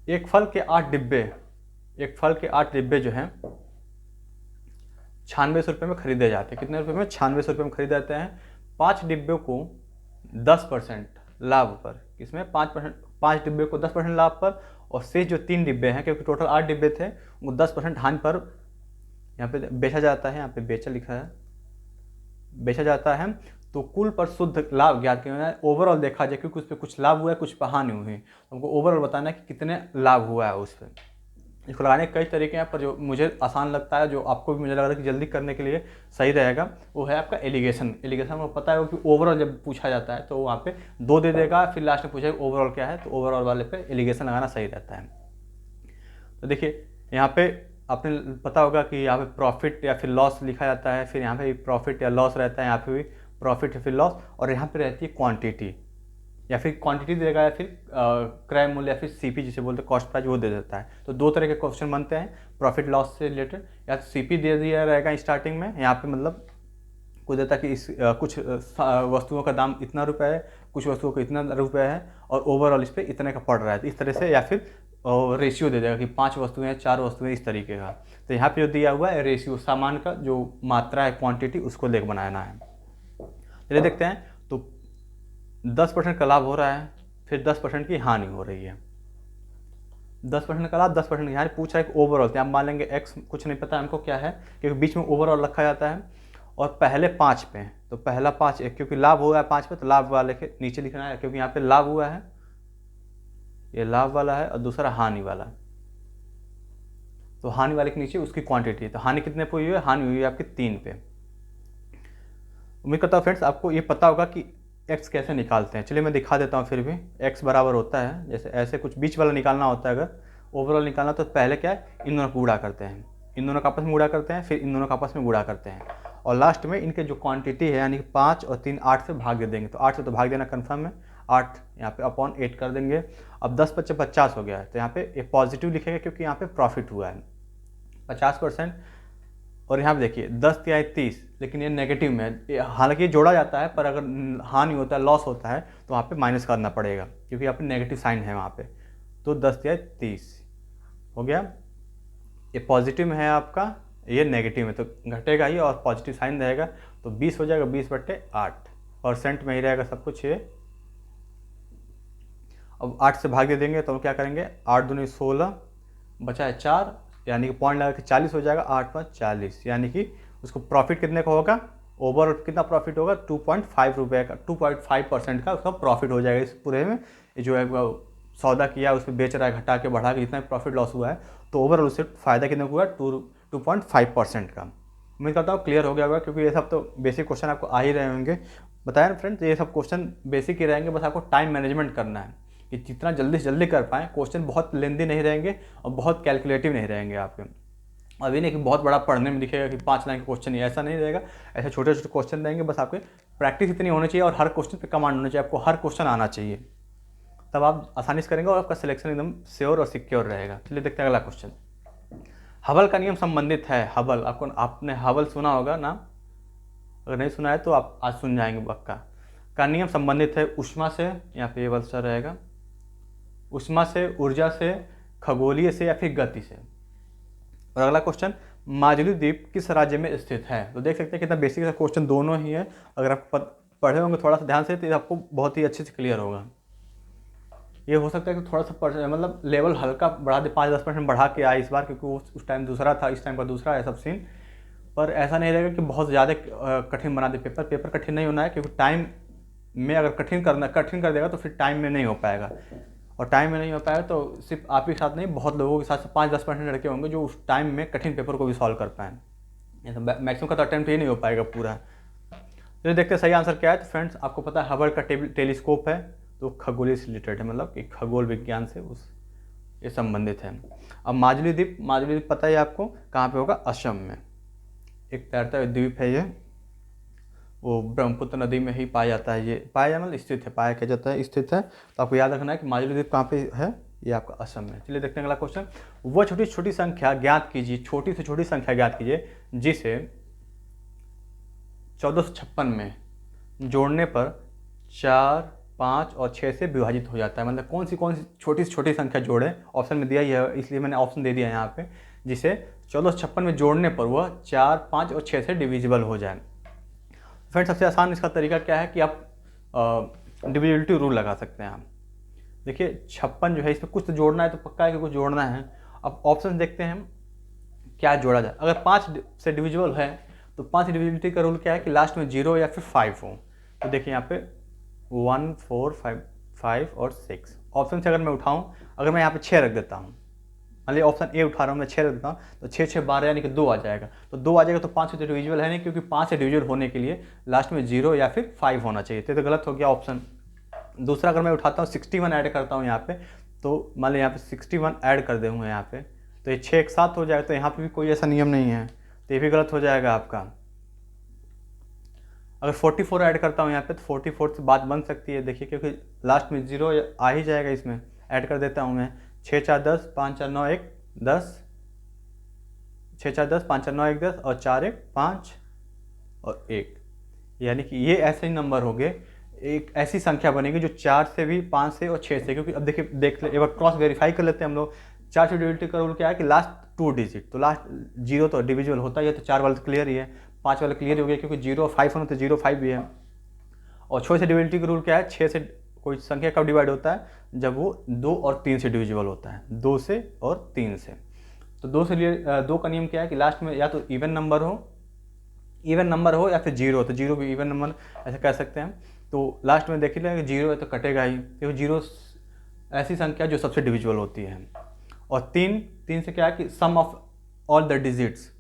एक फल के 8 डिब्बे जो हैं 9600 रुपये में खरीदे जाते हैं। कितने रुपये में, 9600 रुपये में खरीदे जाते हैं। 5 डिब्बे को 10% लाभ पर, इसमें 5 डिब्बे को 10% लाभ पर, और शेष जो 3 डिब्बे हैं, क्योंकि टोटल 8 डिब्बे थे, वो 10% हानि पर यहाँ पे बेचा जाता है, यहाँ पे बेचा लिखा है, बेचा जाता है। तो कुल पर शुद्ध लाभ ज्ञात किया है, ओवरऑल देखा जाए, क्योंकि उस पर कुछ लाभ हुआ है कुछ पर हानि हुई है, तो हमको ओवरऑल बताना है कि कितने लाभ हुआ है उस पर। इसको लगाने के कई तरीके हैं, पर जो मुझे आसान लगता है, जो आपको भी मुझे लग रहा है कि जल्दी करने के लिए सही रहेगा, वो है आपका एलिगेशन। एलिगेशन को पता है कि ओवरऑल जब पूछा जाता है तो वहाँ पे 2 दे देगा, फिर लास्ट में पूछेगा ओवरऑल क्या है, तो ओवरऑल वाले पे एलिगेशन लगाना सही रहता है। तो देखिए यहाँ पे आपने पता होगा कि यहाँ पे प्रॉफिट या फिर लॉस लिखा जाता है, फिर यहाँ पे प्रॉफिट या लॉस रहता है, यहाँ पे भी प्रॉफिट या फिर लॉस, और यहाँ पे रहती है क्वांटिटी, या फिर क्वांटिटी देगा, या फिर क्रय मूल्य, या फिर सीपी जिसे बोलते हैं कॉस्ट प्राइस, वो दे देता है। तो 2 तरह के क्वेश्चन बनते हैं प्रॉफिट लॉस से रिलेटेड, या तो सीपी दे दिया रहेगा स्टार्टिंग में, यहाँ पे मतलब कुछ देता है कि इस कुछ वस्तुओं का दाम इतना रुपये है, कुछ वस्तुओं को इतना रुपये है और ओवरऑल इस पर इतने का पड़ रहा है, तो इस तरह से, या फिर रेशियो दे देगा कि 5 वस्तुएं हैं, 4 वस्तुएं, इस तरीके का। तो यहाँ पे जो दिया हुआ है रेशियो, सामान का जो मात्रा है, क्वांटिटी, उसको लेकर बनाना है। चलिए देखते हैं। तो 10% का लाभ हो रहा है, फिर 10% की हानि हो रही है। 10% का लाभ, 10% की हानि, पूछ रहा है कि ओवरऑल, तो आप मान लेंगे एक्स, कुछ नहीं पता हमको क्या है, क्योंकि बीच में ओवरऑल रखा जाता है और पहले 5 पे, तो पहला 5 क्योंकि लाभ हुआ है 5 पे, तो लाभ वाले के नीचे लिखना है, क्योंकि यहाँ पे लाभ हुआ है, ये लाभ वाला है, और दूसरा हानि वाला, तो हानि वाले के नीचे उसकी क्वांटिटी है। तो हानि कितने पे हुई है? हानि हुई है आपकी 3 पे। उम्मीद करता हूँ फ्रेंड्स आपको ये पता होगा कि एक्स कैसे निकालते हैं। चलिए मैं दिखा देता हूँ फिर भी। एक्स बराबर होता है, जैसे ऐसे कुछ बीच वाला निकालना होता है, अगर ओवरऑल निकालना, तो पहले क्या है, इन दोनों को गुणा करते हैं, इन दोनों का आपस में गुणा करते हैं, फिर इन दोनों का आपस में गुणा करते हैं, और लास्ट में इनके जो क्वांटिटी है, यानी कि 5 और 3 8 से भाग दे देंगे। तो 8 से तो भाग देना कन्फर्म है, 8 यहाँ पे अपॉन 8 कर देंगे। अब 10 × 5 = 50 हो गया है, तो यहाँ पे एक पॉजिटिव लिखेंगे क्योंकि यहाँ पे प्रॉफिट हुआ है 50%। और यहाँ पे देखिए 10 × 30, लेकिन ये नेगेटिव में है, हालांकि ये जोड़ा जाता है, पर अगर हानि होता है, लॉस होता है, तो वहाँ पे माइनस करना पड़ेगा, क्योंकि यहाँ पे नेगेटिव साइन है वहाँ पे। तो 10 × 30 हो गया, ये पॉजिटिव में है आपका, ये नेगेटिव में, तो घटेगा ही और पॉजिटिव साइन रहेगा, तो 20 हो जाएगा, 20/8 परसेंट में ही रहेगा सब कुछ ये। अब 8 से भाग दे देंगे, तो हम क्या करेंगे, 8 दूनी 16, बचा है 4, यानी कि पॉइंट लगा के 40 हो जाएगा, 8 × 5 = 40, यानी कि उसको प्रॉफिट कितने का होगा, ओवरऑल कितना प्रॉफिट होगा, 2.5 रुपये का, 2.5% का उसका प्रॉफिट हो जाएगा इस पूरे में। ये जो है सौदा किया, उस पर बेच रहा है, घटा के बढ़ा के, जितना प्रॉफिट लॉस हुआ है, तो ओवरऑल उससे फ़ायदा कितना हुआ, 2.5% का। उम्मीद करता हूँ क्लियर हो गया होगा, क्योंकि ये सब तो बेसिक क्वेश्चन आपको आ ही रहे होंगे। बताया ना फ्रेंड्स, ये सब क्वेश्चन बेसिक ही रहेंगे, बस आपको टाइम मैनेजमेंट करना है कि जितना जल्दी से जल्दी कर पाएँ। क्वेश्चन बहुत लेंदी नहीं रहेंगे और बहुत कैलकुलेटिव नहीं रहेंगे आपके। अभी नहीं कि बहुत बड़ा पढ़ने में दिखेगा कि 5 लाइन का क्वेश्चन ही, ऐसा नहीं रहेगा। ऐसे छोटे छोटे क्वेश्चन रहेंगे, बस आपके प्रैक्टिस इतनी होनी चाहिए और हर क्वेश्चन पे कमांड होना चाहिए, आपको हर क्वेश्चन आना चाहिए, तब आप आसानी से करेंगे और आपका सिलेक्शन एकदम श्योर और सिक्योर रहेगा। चलिए देखते हैं अगला क्वेश्चन। हबल का नियम संबंधित है। हबल, आपने हबल सुना होगा ना, अगर नहीं सुना है तो आप आज सुन जाएंगे पक्का। का नियम संबंधित है ऊष्मा से, यहाँ पे ये वल्सर रहेगा, ऊष्मा से, ऊर्जा से, खगोलीय से, या फिर गति से। और अगला क्वेश्चन, माजुली द्वीप किस राज्य में स्थित है। तो देख सकते हैं कितना बेसिक सा क्वेश्चन दोनों ही है। अगर आप पढ़े होंगे थोड़ा सा ध्यान से, तो आपको बहुत ही अच्छे से क्लियर होगा। ये हो सकता है कि थोड़ा सा मतलब लेवल हल्का बढ़ा दे, 5-10% बढ़ा के आए इस बार, क्योंकि वो उस टाइम दूसरा था, इस टाइम का दूसरा है सब सीन। पर ऐसा नहीं रहेगा कि बहुत ज़्यादा कठिन बना दे पेपर। पेपर कठिन नहीं होना है, क्योंकि टाइम में अगर कठिन कर देगा तो फिर टाइम में नहीं हो पाएगा, और टाइम में नहीं हो पाएगा तो सिर्फ आप ही के साथ नहीं, बहुत लोगों के साथ 5-10% लड़के होंगे जो उस टाइम में कठिन पेपर को भी सॉल्व कर पाएँ। मैक्सिमम का तो अटेम्प्ट ही नहीं हो पाएगा पूरा। चलिए देखते हैं सही आंसर क्या है। तो फ्रेंड्स आपको पता है हबल का टेलीस्कोप है, तो खगोलीय से रिलेटेड है, मतलब कि खगोल विज्ञान से ये संबंधित है। अब माजुली द्वीप पता है आपको कहाँ पे होगा, असम में एक तैरता हुआ द्वीप है ये, वो ब्रह्मपुत्र नदी में ही पाया जाता है। ये पाया जाना स्थित है, पाया क्या जाता है, स्थित है। तो आपको याद रखना है कि माजुली द्वीप कहाँ पे है, ये आपका असम में। चलिए देखते हैं अगला क्वेश्चन। वह छोटी से छोटी संख्या ज्ञात कीजिए, छोटी से छोटी संख्या ज्ञात कीजिए जिसे 1456 में जोड़ने पर 4, 5 और 6 से विभाजित हो जाता है। मतलब कौन सी छोटी से छोटी संख्या जोड़े, ऑप्शन में दिया ही है, इसलिए मैंने ऑप्शन दे दिया यहाँ पे, जिसे 1456 में जोड़ने पर वह 4, 5 और 6 से डिविजिबल हो जाए। फ्रेंड्स सबसे आसान इसका तरीका क्या है कि आप डिविजिबिलिटी रूल लगा सकते हैं। आप देखिए 56 जो है, इसमें कुछ तो जोड़ना है, तो पक्का है कि कुछ जोड़ना है। अब ऑप्शन देखते हैं क्या जोड़ा जाए। अगर 5 से डिविजिबल है तो 5 डिविजिबिलिटी का रूल क्या है कि लास्ट में 0 या फिर 5 हो। तो देखिए यहाँ पे 1, 4, 5 और 6। ऑप्शन से अगर मैं उठाऊँ, अगर मैं यहाँ पे 6 रख देता हूँ, मान लीजिए ऑप्शन ए उठा रहा हूँ मैं, 6 रख देता हूँ, तो 6, 6, 12 यानी कि 2 आ जाएगा। तो 2 आ जाएगा तो 5 से डिविजिबल है नहीं, क्योंकि 5 से डिविजिबल होने के लिए लास्ट में 0 या फिर 5 होना चाहिए। तो गलत हो गया ऑप्शन। दूसरा अगर मैं उठाता हूँ 61 ऐड करता हूँ यहाँ पे, तो मान लीजिए यहाँ पे 61 ऐड कर दूँगा यहाँ पे, तो ये 6 एक साथ हो जाएगा। तो यहाँ पे भी कोई ऐसा नियम नहीं है, तो ये भी गलत हो जाएगा आपका। अगर 44 ऐड करता हूँ यहाँ पे, तो 44 से बात बन सकती है। देखिए क्योंकि लास्ट में 0 आ ही जाएगा, इसमें ऐड कर देता हूँ मैं। 6, 4, 10, 5, 4, 9, 1, 10, 6, 4, 10, 5, 4, 9, 1, 10 और 4, 1, 5 और 1, यानी कि ये ऐसे ही नंबर हो गए। एक ऐसी संख्या बनेगी जो 4 से भी, 5 से और 6 से, क्योंकि अब देखिए एक बार क्रॉस वेरीफाई कर लेते हैं हम लोग। 4 से डिविजिबिलिटी का रूल क्या है कि लास्ट 2 डिजिट, तो लास्ट 0 तो डिविजिबल होता ही है, तो 4 वाला तो क्लियर ही है, 5 वाला क्लियर हो गया, क्योंकि 0 और 5 होना तो 0 5 भी है। और 6 से डिविजिबिलिटी का रूल क्या है, 6 से कोई संख्या कब डिवाइड होता है, जब वो 2 और 3 से डिविजिबल होता है, 2 से और 3 से। तो 2 से लिए 2 का नियम क्या है कि लास्ट में या तो इवन नंबर हो या फिर 0 हो, तो 0 भी इवन नंबर ऐसे कह सकते हैं। तो लास्ट में देखिए कि 0 है तो कटेगा ही, क्योंकि 0 ऐसी संख्या जो सबसे डिविजिबल होती है। और 3 से क्या है कि sum of all the digits,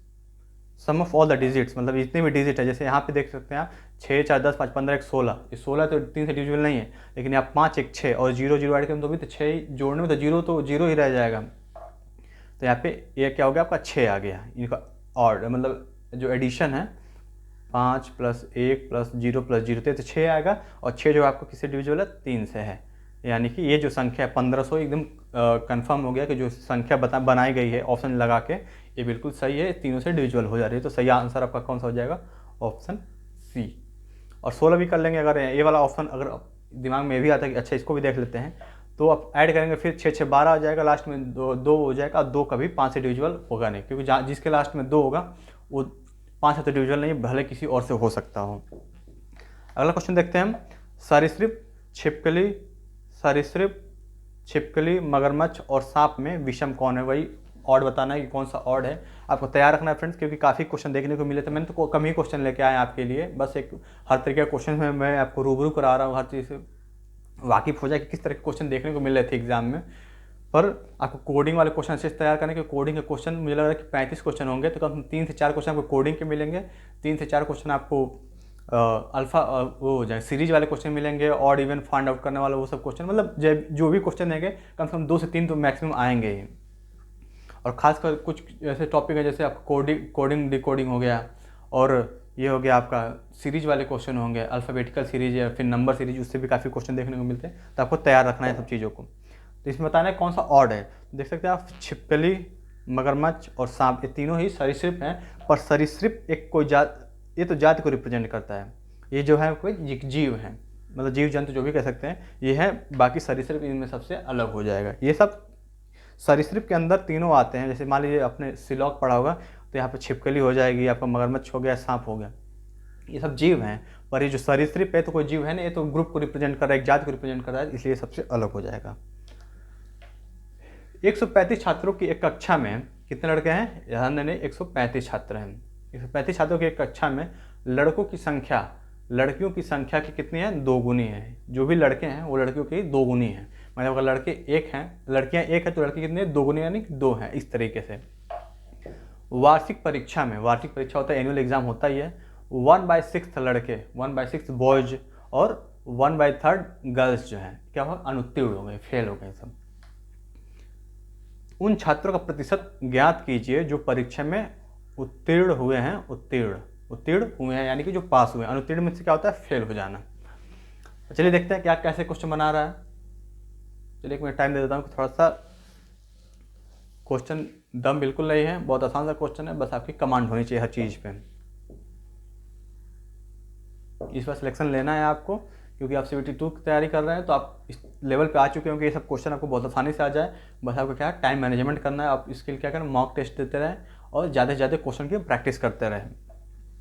मतलब जितने भी डिजिट है, जैसे यहाँ पे देख सकते हैं आप 6 4 10 5 15 1 16, ये 16 तो 3 से डिविजिबल नहीं है, लेकिन आप 5 1 6 और 0 0 ऐड करें तो भी तो 6 जोड़ने में तो 0 ही रह जाएगा। तो यहाँ पे ये क्या हो गया आपका 6 आ गया, इनका ऑड मतलब जो एडिशन है 5 + 1 + 0 + 0 तो 6 आएगा। और 6 जो आपको किससे डिविजिबल है, 3 से है, यानी कि ये जो संख्या है 1500 एकदम कंफर्म हो गया कि जो संख्या बनाई गई है ऑप्शन लगा के, ये बिल्कुल सही है, तीनों से डिविजिबल हो जा रही है। तो सही आंसर आपका कौन सा हो जाएगा, ऑप्शन सी। और 16 भी कर लेंगे, अगर ये वाला ऑप्शन अगर दिमाग में भी आता है कि अच्छा इसको भी देख लेते हैं, तो आप ऐड करेंगे, फिर 6 6 12 आ जाएगा, लास्ट में 2 हो जाएगा। 2 कभी 5 से डिविजिबल होगा नहीं, क्योंकि जिसके लास्ट में 2 होगा वो 5 से तो डिविजिबल नहीं, भले किसी और से हो सकता हो। अगला क्वेश्चन देखते हैं हम। सरीसृप, मगरमच्छ और सांप में विषम कौन है, वही ऑड बताना है कि कौन सा ऑड है। आपको तैयार रखना है फ्रेंड्स, क्योंकि काफ़ी क्वेश्चन देखने को मिले थे, मैंने तो कम ही क्वेश्चन लेके आए आपके लिए, बस एक हर तरीके के क्वेश्चन में मैं आपको रूबरू करा रहा हूँ, हर चीज़ से वाकिफ़ हो जाए कि किस तरह के क्वेश्चन देखने को मिल रहे थे एग्जाम में। पर आपको कोडिंग वाले क्वेश्चन अच्छे से तैयार करने के, कोडिंग के क्वेश्चन मुझे लग रहा है कि 35 क्वेश्चन होंगे, तो कम 3 से 4 क्वेश्चन आपको कोडिंग के मिलेंगे, 3 से 4 क्वेश्चन आपको अल्फा वो हो जाए सीरीज वाले क्वेश्चन मिलेंगे, ऑड इवन फाइंड आउट करने वाला वो सब क्वेश्चन, मतलब जो भी क्वेश्चन देंगे कम से कम 2 से 3 तो मैक्सिमम आएंगे ही। और खासकर कुछ ऐसे टॉपिक है जैसे आपको कोडिंग डिकोडिंग हो गया, और ये हो गया आपका सीरीज वाले क्वेश्चन होंगे, अल्फ़ाबेटिकल सीरीज या फिर नंबर सीरीज, उससे भी काफ़ी क्वेश्चन देखने को मिलते हैं, तो आपको तैयार रखना है सब चीज़ों को। तो इसमें बताना है कौन सा ऑड है। देख सकते हैं आप, छिपकली, मगरमच्छ और सांप, ये तीनों ही सरीसृप हैं, पर सरीसृप एक कोई ये तो जाति को रिप्रेजेंट करता है, ये जो है कोई जीव है, मतलब जीव जंतु जो भी कह सकते हैं ये है, बाकी सरीसृप इनमें सबसे अलग हो जाएगा। ये सब सरीसृप के अंदर तीनों आते हैं, जैसे मान लीजिए आपने सिलॉक पढ़ा होगा, तो यहाँ पे छिपकली हो जाएगी, आपका मगरमच्छ हो गया, सांप हो गया, ये सब जीव हैं। पर ये जो सरीसृप है तो कोई जीव है नहीं, ये तो ग्रुप को रिप्रेजेंट कर रहा है, एक जाति को रिप्रेजेंट कर रहा है, इसलिए सबसे अलग हो जाएगा। 135 छात्रों की एक कक्षा में कितने लड़के हैं, ध्यान देने 135 छात्र हैं। 135 छात्रों की एक कक्षा में लड़कों की संख्या लड़कियों की संख्या की कितनी है, 2 गुनी है। जो भी लड़के हैं वो लड़कियों की 2 गुनी है, मतलब अगर लड़के 1 हैं, लड़कियां 1 है तो लड़की कितनी है, 2 गुनी, यानी 2 है। इस तरीके से वार्षिक परीक्षा होता है, एनुअल एग्जाम होता ही है, 1/6 लड़के, 1/6 बॉयज और 1/3 गर्ल्स जो है क्या हुआ, अनुत्तीर्ण हो गए, फेल हो गए सब। उन छात्रों का प्रतिशत ज्ञात कीजिए जो परीक्षा में उत्तीर्ण हुए हैं, यानी कि जो पास हुए हैं। अनुत्तीर्ण में से क्या होता है, फेल हो जाना। चलिए देखते हैं क्या कैसे क्वेश्चन बना रहा है। चलिए एक मिनट टाइम दे देता हूँ, थोड़ा सा क्वेश्चन दम बिल्कुल नहीं है, बहुत आसान सा क्वेश्चन है, बस आपकी कमांड होनी चाहिए हर चीज़ पे। इस बार सिलेक्शन लेना है आपको, क्योंकि आप CBT 2 की तैयारी कर रहे हैं, तो आप इस लेवल पे आ चुके होंगे, ये सब क्वेश्चन आपको बहुत आसानी से आ जाए। बस आपको क्या है, टाइम मैनेजमेंट करना है, आप इसके लिए क्या करें, मॉक टेस्ट देते रहें और ज़्यादा से ज़्यादा क्वेश्चन की प्रैक्टिस करते रहें।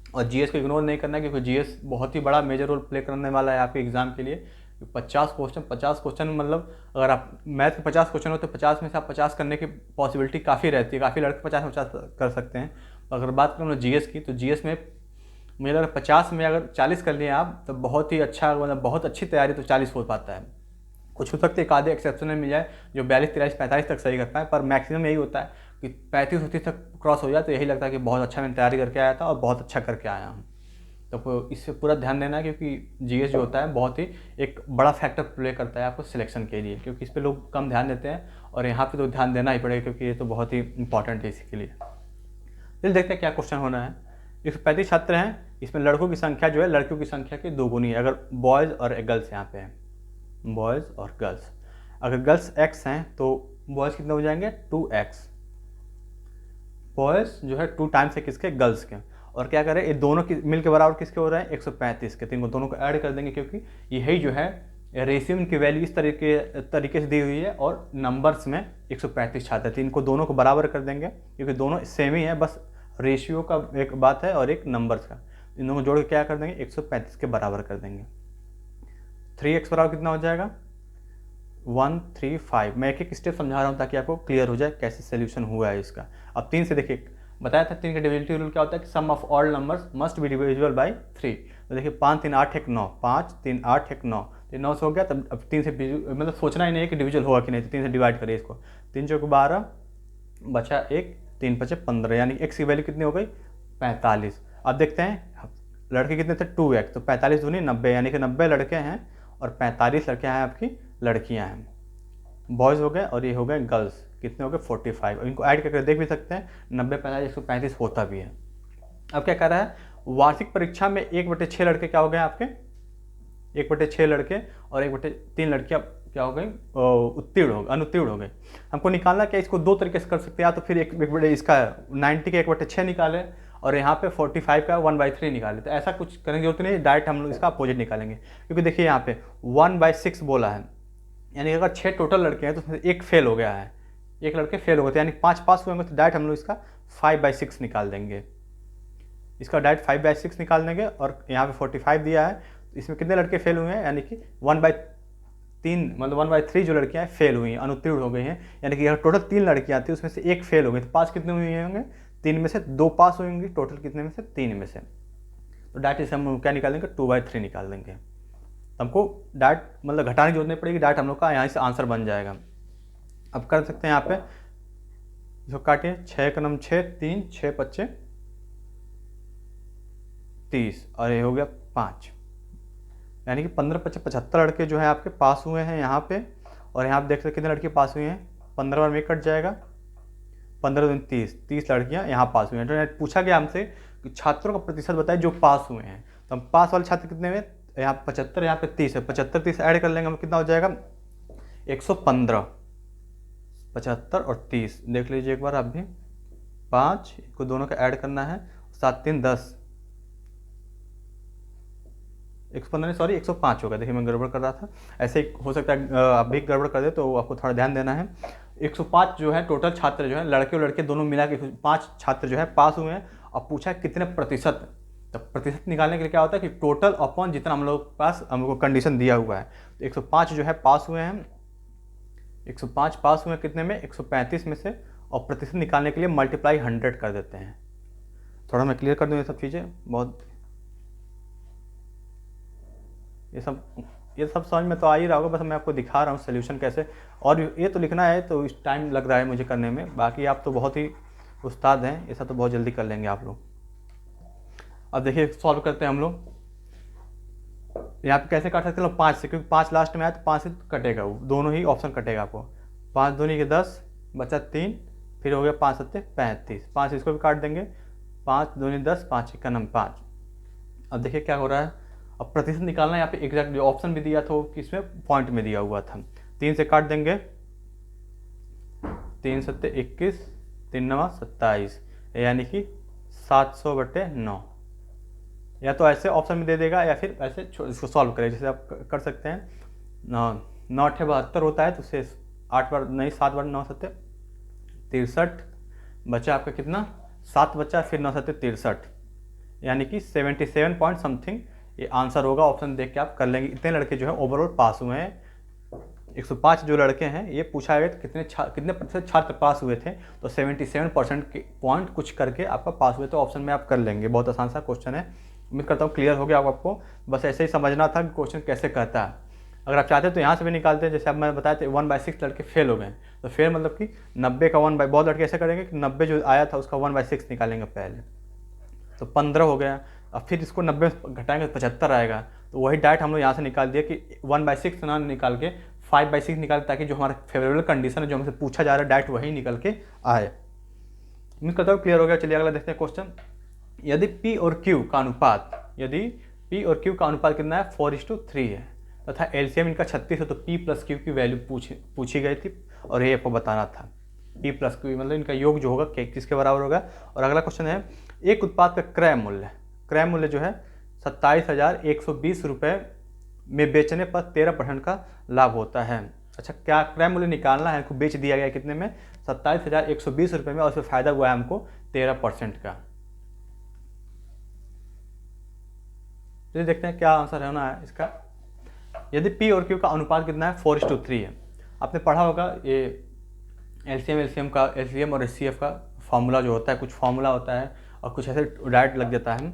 और GS को इग्नोर नहीं करना है, क्योंकि GS बहुत ही बड़ा मेजर रोल प्ले करने वाला है आपके एग्जाम के लिए। 50 क्वेश्चन मतलब अगर आप मैथ के 50 क्वेश्चन हो तो 50 में से आप 50 करने की पॉसिबिलिटी काफ़ी रहती है, काफ़ी लड़के 50 में 50 कर सकते हैं। अगर बात करें GS की, तो GS में मुझे लग रहा है 50 में अगर 40 कर लिए आप तो बहुत ही अच्छा, मतलब बहुत अच्छी तैयारी तो 40 हो पाता है। कुछ हो सकते एक आधे एक्सेप्शनल मिल जाए जो 42 43 45 तक सही कर पाए, पर मैक्सिमम यही होता है कि 35 30 तक क्रॉस हो जाए तो यही लगता है कि बहुत अच्छा मैंने तैयारी करके आया था और बहुत अच्छा करके आया हूँ। तो इससे पूरा ध्यान देना है, क्योंकि GS जो होता है बहुत ही एक बड़ा फैक्टर प्ले करता है आपको सिलेक्शन के लिए, क्योंकि इस पर लोग कम ध्यान देते हैं और यहाँ पे तो ध्यान देना ही पड़ेगा, क्योंकि ये तो बहुत ही इंपॉर्टेंट है इसी के लिए। चलिए देखते हैं क्या क्वेश्चन होना है। 135 छात्र हैं, इसमें लड़कों की संख्या जो है लड़कियों की संख्या की 2 गुनी है, अगर बॉयज़ और गर्ल्स यहाँ पे हैं, बॉयज़ और गर्ल्स। अगर गर्ल्स x हैं तो बॉयज़ कितने हो जाएंगे, 2x। बॉयज़ जो है 2 टाइम्स है किसके, गर्ल्स के। और क्या करें, ये दोनों की मिल के बराबर किसके हो रहे हैं, 135 के। तो इनको दोनों को ऐड कर देंगे, क्योंकि यही जो है रेशियो की वैल्यू इस तरीके से दी हुई है और नंबर्स में 135 छात्र थे। इनको दोनों को बराबर कर देंगे, क्योंकि दोनों सेम ही है, बस रेशियो का एक बात है और एक नंबर्स का। इन दोनों को जोड़ के क्या कर देंगे, 135 के बराबर कर देंगे। 3x बराबर कितना हो जाएगा, 135। मैं एक एक स्टेप समझा रहा हूँ ताकि आपको क्लियर हो जाए कैसे सोल्यूशन हुआ है इसका। अब 3 से देखिए, बताया था 3 का डिविजिबिलिटी रूल क्या होता है कि sum of all numbers must be divisible by 3। तो देखिए 5 3 8 1 9, 5 3 8 1 9, तो 9 से हो गया। तब अब 3 से मतलब सोचना ही नहीं है कि डिविजल होगा कि नहीं, तो 3 से डिवाइड करिए इसको। 3 चौक 12 बचा 1, 3 5 15, यानी x की वैल्यू कितनी हो गई, 45। अब देखते हैं लड़के कितने थे, 2x, तो 45 दूनी 90, यानी कि 90 लड़के हैं और 45 लड़के हैं आपकी लड़कियां हैं। बॉयज़ हो गए और ये हो गए गर्ल्स, कितने हो गए 45। इनको ऐड करके देख भी सकते हैं, 90 45 135 होता भी है। अब क्या कर रहा है, वार्षिक परीक्षा में 1/6 लड़के क्या हो गए आपके, 1/6 लड़के और 1/3 लड़कियाँ क्या हो गई, अनुत्तीर्ण हो गए। हमको निकालना क्या, इसको दो तरीके से कर सकते हैं, या तो फिर एक बड़े इसका 90 के 1/6 निकालें और यहाँ पे 45 का 1/3 निकालें। तो ऐसा कुछ करने की जरूरत नहीं, डायरेक्ट हम लोग इसका अपोजिट निकालेंगे। क्योंकि देखिए यहाँ पे 1/6 बोला है, यानी अगर 6 टोटल लड़के हैं तो उसमें एक फेल हो गया है, एक लड़के फेल हो गए थे, यानी 5 पास हुए होंगे। तो डायरेक्ट हम लोग इसका 5/6 निकाल देंगे, इसका डायरेक्ट 5/6 निकाल देंगे। और यहाँ पे 45 दिया है, तो इसमें कितने लड़के फेल हुए हैं, यानी कि 1/3 मतलब 1/3 जो लड़कियाँ हैं फेल हुई हैं, अनुत्तीर्ण हो गई हैं। यानी कि अगर टोटल 3 लड़कियाँ थी उसमें से एक फेल हो गई, तो पास कितने हुए होंगे, 3 में से 2 पास हुई होंगी, टोटल कितने में से 3 में से। तो डायरेक्ट इसे हम क्या निकाल देंगे, 2/3 निकाल देंगे। तो हमको डायरेक्ट मतलब घटाने की जरूरत नहीं पड़ेगी, डायरेक्ट हम लोग का यहाँ से आंसर बन जाएगा। अब कर सकते हैं यहाँ पे, जो काटिए 6 का नम 6 3 6 5 30 और ये हो गया 5, यानी कि 15 5 75 लड़के जो है आपके पास हुए हैं यहाँ पे। और यहाँ पे देख सकते कितने लड़के पास हुए हैं, 15 बार में कट जाएगा, 15 दूनी 30 लड़कियाँ यहाँ पास हुए हैं। तो पूछा गया हमसे कि छात्रों का प्रतिशत बताए जो पास हुए हैं। तो हम पास वाले छात्र कितने हुए, यहाँ 75, यहाँ पे 30 है, 75 30 ऐड कर लेंगे हम, कितना हो जाएगा 115। 75 और 30 देख लीजिए एक बार आप भी, 5 को दोनों का ऐड करना है, 7 3 10, 115 नहीं सॉरी 105 होगा। देखिए मैं गड़बड़ कर रहा था, ऐसे ही हो सकता है आप भी गड़बड़ कर दे, तो आपको थोड़ा ध्यान देना है। 105 जो है टोटल छात्र जो है, लड़के और लड़के दोनों मिला के 5 छात्र जो है पास हुए हैं। और पूछा कितने प्रतिशत, तो प्रतिशत निकालने के लिए क्या होता है कि टोटल अपॉन जितना हम लोग पास हमको कंडीशन दिया हुआ है। तो 105 जो है पास हुए हैं, 105 पास हुए कितने में, 135 में से, और प्रतिशत निकालने के लिए मल्टीप्लाई 100 कर देते हैं। थोड़ा मैं क्लियर कर दूँ ये सब चीज़ें, बहुत ये सब समझ में तो आ ही रहा होगा, बस मैं आपको दिखा रहा हूँ सोल्यूशन कैसे। और ये तो लिखना है तो इस टाइम लग रहा है मुझे करने में, बाकी आप तो बहुत ही उस्ताद हैं, ऐसा तो बहुत जल्दी कर लेंगे आप लोग। अब देखिए सॉल्व करते हैं हम लोग। यहाँ पे कैसे काट सकते हैं लोग, 5 से, क्योंकि 5 लास्ट में आया तो 5 से कटेगा, वो दोनों ही ऑप्शन कटेगा आपको। 5 दूनी के 10 बचा 3, फिर हो गया 5 7 35, 5 इसको भी काट देंगे, 5 दूनी 10 5 1 नम 5। अब देखिए क्या हो रहा है, अब प्रतिशत निकालना है। यहाँ पे एग्जैक्ट जो ऑप्शन भी दिया था वो किसमें, पॉइंट में दिया हुआ था। 3 से काट देंगे, 3 7 21, 3 9 27, यानी कि 700/9। या तो ऐसे ऑप्शन में दे देगा या फिर ऐसे इसको सॉल्व करें, जैसे आप कर सकते हैं। 9 8 72 होता है, तो उसे 8 बार नहीं 7 बार 9 7 63, बचा आपका कितना 7 बचा, फिर 9 7 63, यानी कि 77 पॉइंट समथिंग ये आंसर होगा। ऑप्शन देख के आप कर लेंगे। इतने लड़के जो है ओवरऑल पास हुए हैं, 105 जो लड़के हैं, ये पूछा गया कितने प्रतिशत छात्र पास हुए थे, तो 77% के पॉइंट कुछ करके आपका पास हुए, तो ऑप्शन में आप कर लेंगे। बहुत आसान सा क्वेश्चन है, उम्मीद करता हूँ क्लियर हो गया आपको। बस ऐसे ही समझना था कि क्वेश्चन कैसे कहता है। अगर आप चाहते हैं तो यहाँ से भी निकालते हैं, जैसे अब मैं बताया था 1/6 लड़के फेल हो गए, तो फेल मतलब कि 90 का 1/, बहुत लड़के ऐसे करेंगे कि 90 जो आया था उसका 1/6 निकालेंगे पहले, तो 15 हो गया। अब फिर इसको 90 घटाएंगे तो 75 आएगा, तो वही डायरेक्ट हम लोग यहाँ से निकाल दिया कि 1/6 ना निकाल के 5/6 निकाल, ताकि जो हमारा फेवरेबल कंडीशन है जो हमसे पूछा जा रहा है डायरेक्ट वही निकल के आए। उम्मीद करता हूँ क्लियर हो गया। चलिए अगला देखते हैं क्वेश्चन। यदि P और Q का अनुपात, यदि P और Q का अनुपात कितना है 4:3 है, तथा एलसीएम इनका 36 है, तो P + Q की वैल्यू पूछी गई थी और ये आपको बताना था। P + Q मतलब इनका योग जो होगा किसके बराबर होगा। और अगला क्वेश्चन है एक उत्पाद का क्रय मूल्य जो है 27,120 रुपये में बेचने पर 13% का लाभ होता है। अच्छा, क्या क्रय मूल्य निकालना है, हमको बेच दिया गया कितने में, 27,120 रुपये में, और उसमें फ़ायदा हुआ है हमको 13% का। तो देखते हैं क्या आंसर होना है इसका। यदि पी और क्यू का अनुपात कितना है, 4:3 है। आपने पढ़ा होगा ये एलसीएम और एचसीएफ का फॉर्मूला जो होता है, कुछ फॉर्मूला होता है और कुछ ऐसे डायरेक्ट लग जाता है।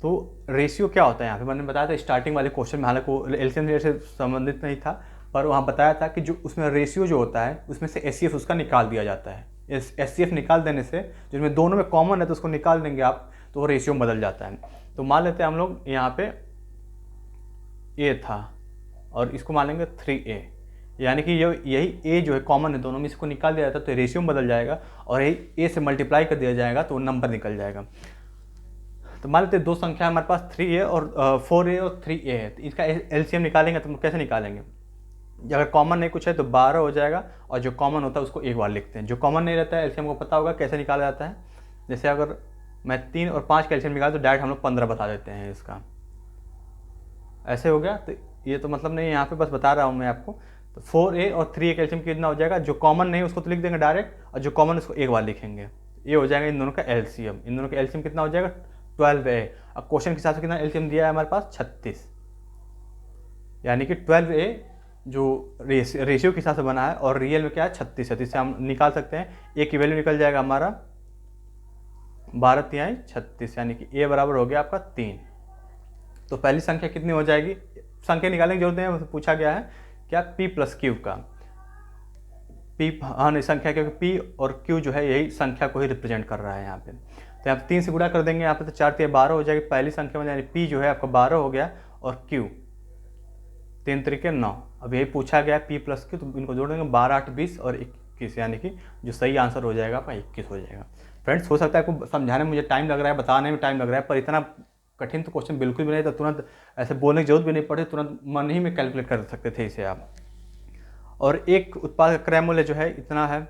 तो रेशियो क्या होता है यहाँ पे मैंने बताया था स्टार्टिंग वाले क्वेश्चन में, हालांकि वो एलसीएम से संबंधित नहीं था, पर वहाँ बताया था कि जो उसमें रेशियो जो होता है उसमें से एचसीएफ उसका निकाल दिया जाता है। एचसीएफ निकाल देने से, जिसमें दोनों में कॉमन है तो उसको निकाल देंगे आप, तो वो रेशियो बदल जाता है। तो मान लेते हैं हम लोग यहाँ पे ए था और इसको मान लेंगे 3a, यानी कि यही ए जो है कॉमन है दोनों में, इसको निकाल दिया जाता है तो रेशियो बदल जाएगा, और यही ए से मल्टीप्लाई कर दिया जाएगा तो वो नंबर निकल जाएगा। तो मान लेते हैं दो संख्या हमारे पास 3a और 4a और 3a है, तो इसका एलसीएम निकालेंगे तो हम कैसे निकालेंगे, अगर कॉमन नहीं कुछ है तो 12 हो जाएगा, और जो कॉमन होता है उसको एक बार लिखते हैं। जो कॉमन नहीं रहता है एलसीएम को पता होगा कैसे निकाला जाता है, जैसे अगर मैं 3 और 5 का एलसीएम निकाल तो डायरेक्ट हम लोग 15 बता देते हैं इसका, ऐसे हो गया। तो ये तो मतलब नहीं, यहाँ पे बस बता रहा हूँ मैं आपको। तो 4a और 3a का एलसीएम कितना हो जाएगा, जो कॉमन नहीं उसको तो लिख देंगे डायरेक्ट, और जो कॉमन उसको एक बार लिखेंगे, ये हो जाएगा इन दोनों का एलसीएम। इन दोनों का एलसीएम कितना हो जाएगा, 12a। अब क्वेश्चन के हिसाब से कितना एलसीएम दिया है हमारे पास, 36, यानी कि 12a जो रेशियो के हिसाब से बना है और रियल में क्या है 36 है, तो इससे हम निकाल सकते हैं ए की वैल्यू निकल जाएगा हमारा 12×3 = 36, यानी कि ए बराबर हो गया आपका 3। तो पहली संख्या कितनी हो जाएगी, संख्या निकालने की जरूरत नहीं है, पूछा गया है क्या p + q का। p हाँ नहीं संख्या, क्योंकि p और q जो है यही संख्या को ही रिप्रेजेंट कर रहा है यहाँ पे। तो यहाँ पे 3 से गुणा कर देंगे यहाँ पे, तो 4×3 = 12 हो जाएगी पहली संख्या में, यानी p जो है आपका 12 हो गया, और q 3×3 = 9। अब यही पूछा गया p + q, तो इनको जोड़ देंगे 12, 8, 20 और 21, यानी कि जो सही आंसर हो जाएगा आपका 21 हो जाएगा। फ्रेंड्स, हो सकता है आपको समझाने में मुझे टाइम लग रहा है, बताने में टाइम लग रहा है, पर इतना कठिन तो क्वेश्चन बिल्कुल भी नहीं था, तुरंत ऐसे बोलने की जरूरत भी नहीं पड़ी, तुरंत मन ही में कैलकुलेट कर सकते थे इसे आप। और एक उत्पाद का क्रय मूल्य जो है इतना है,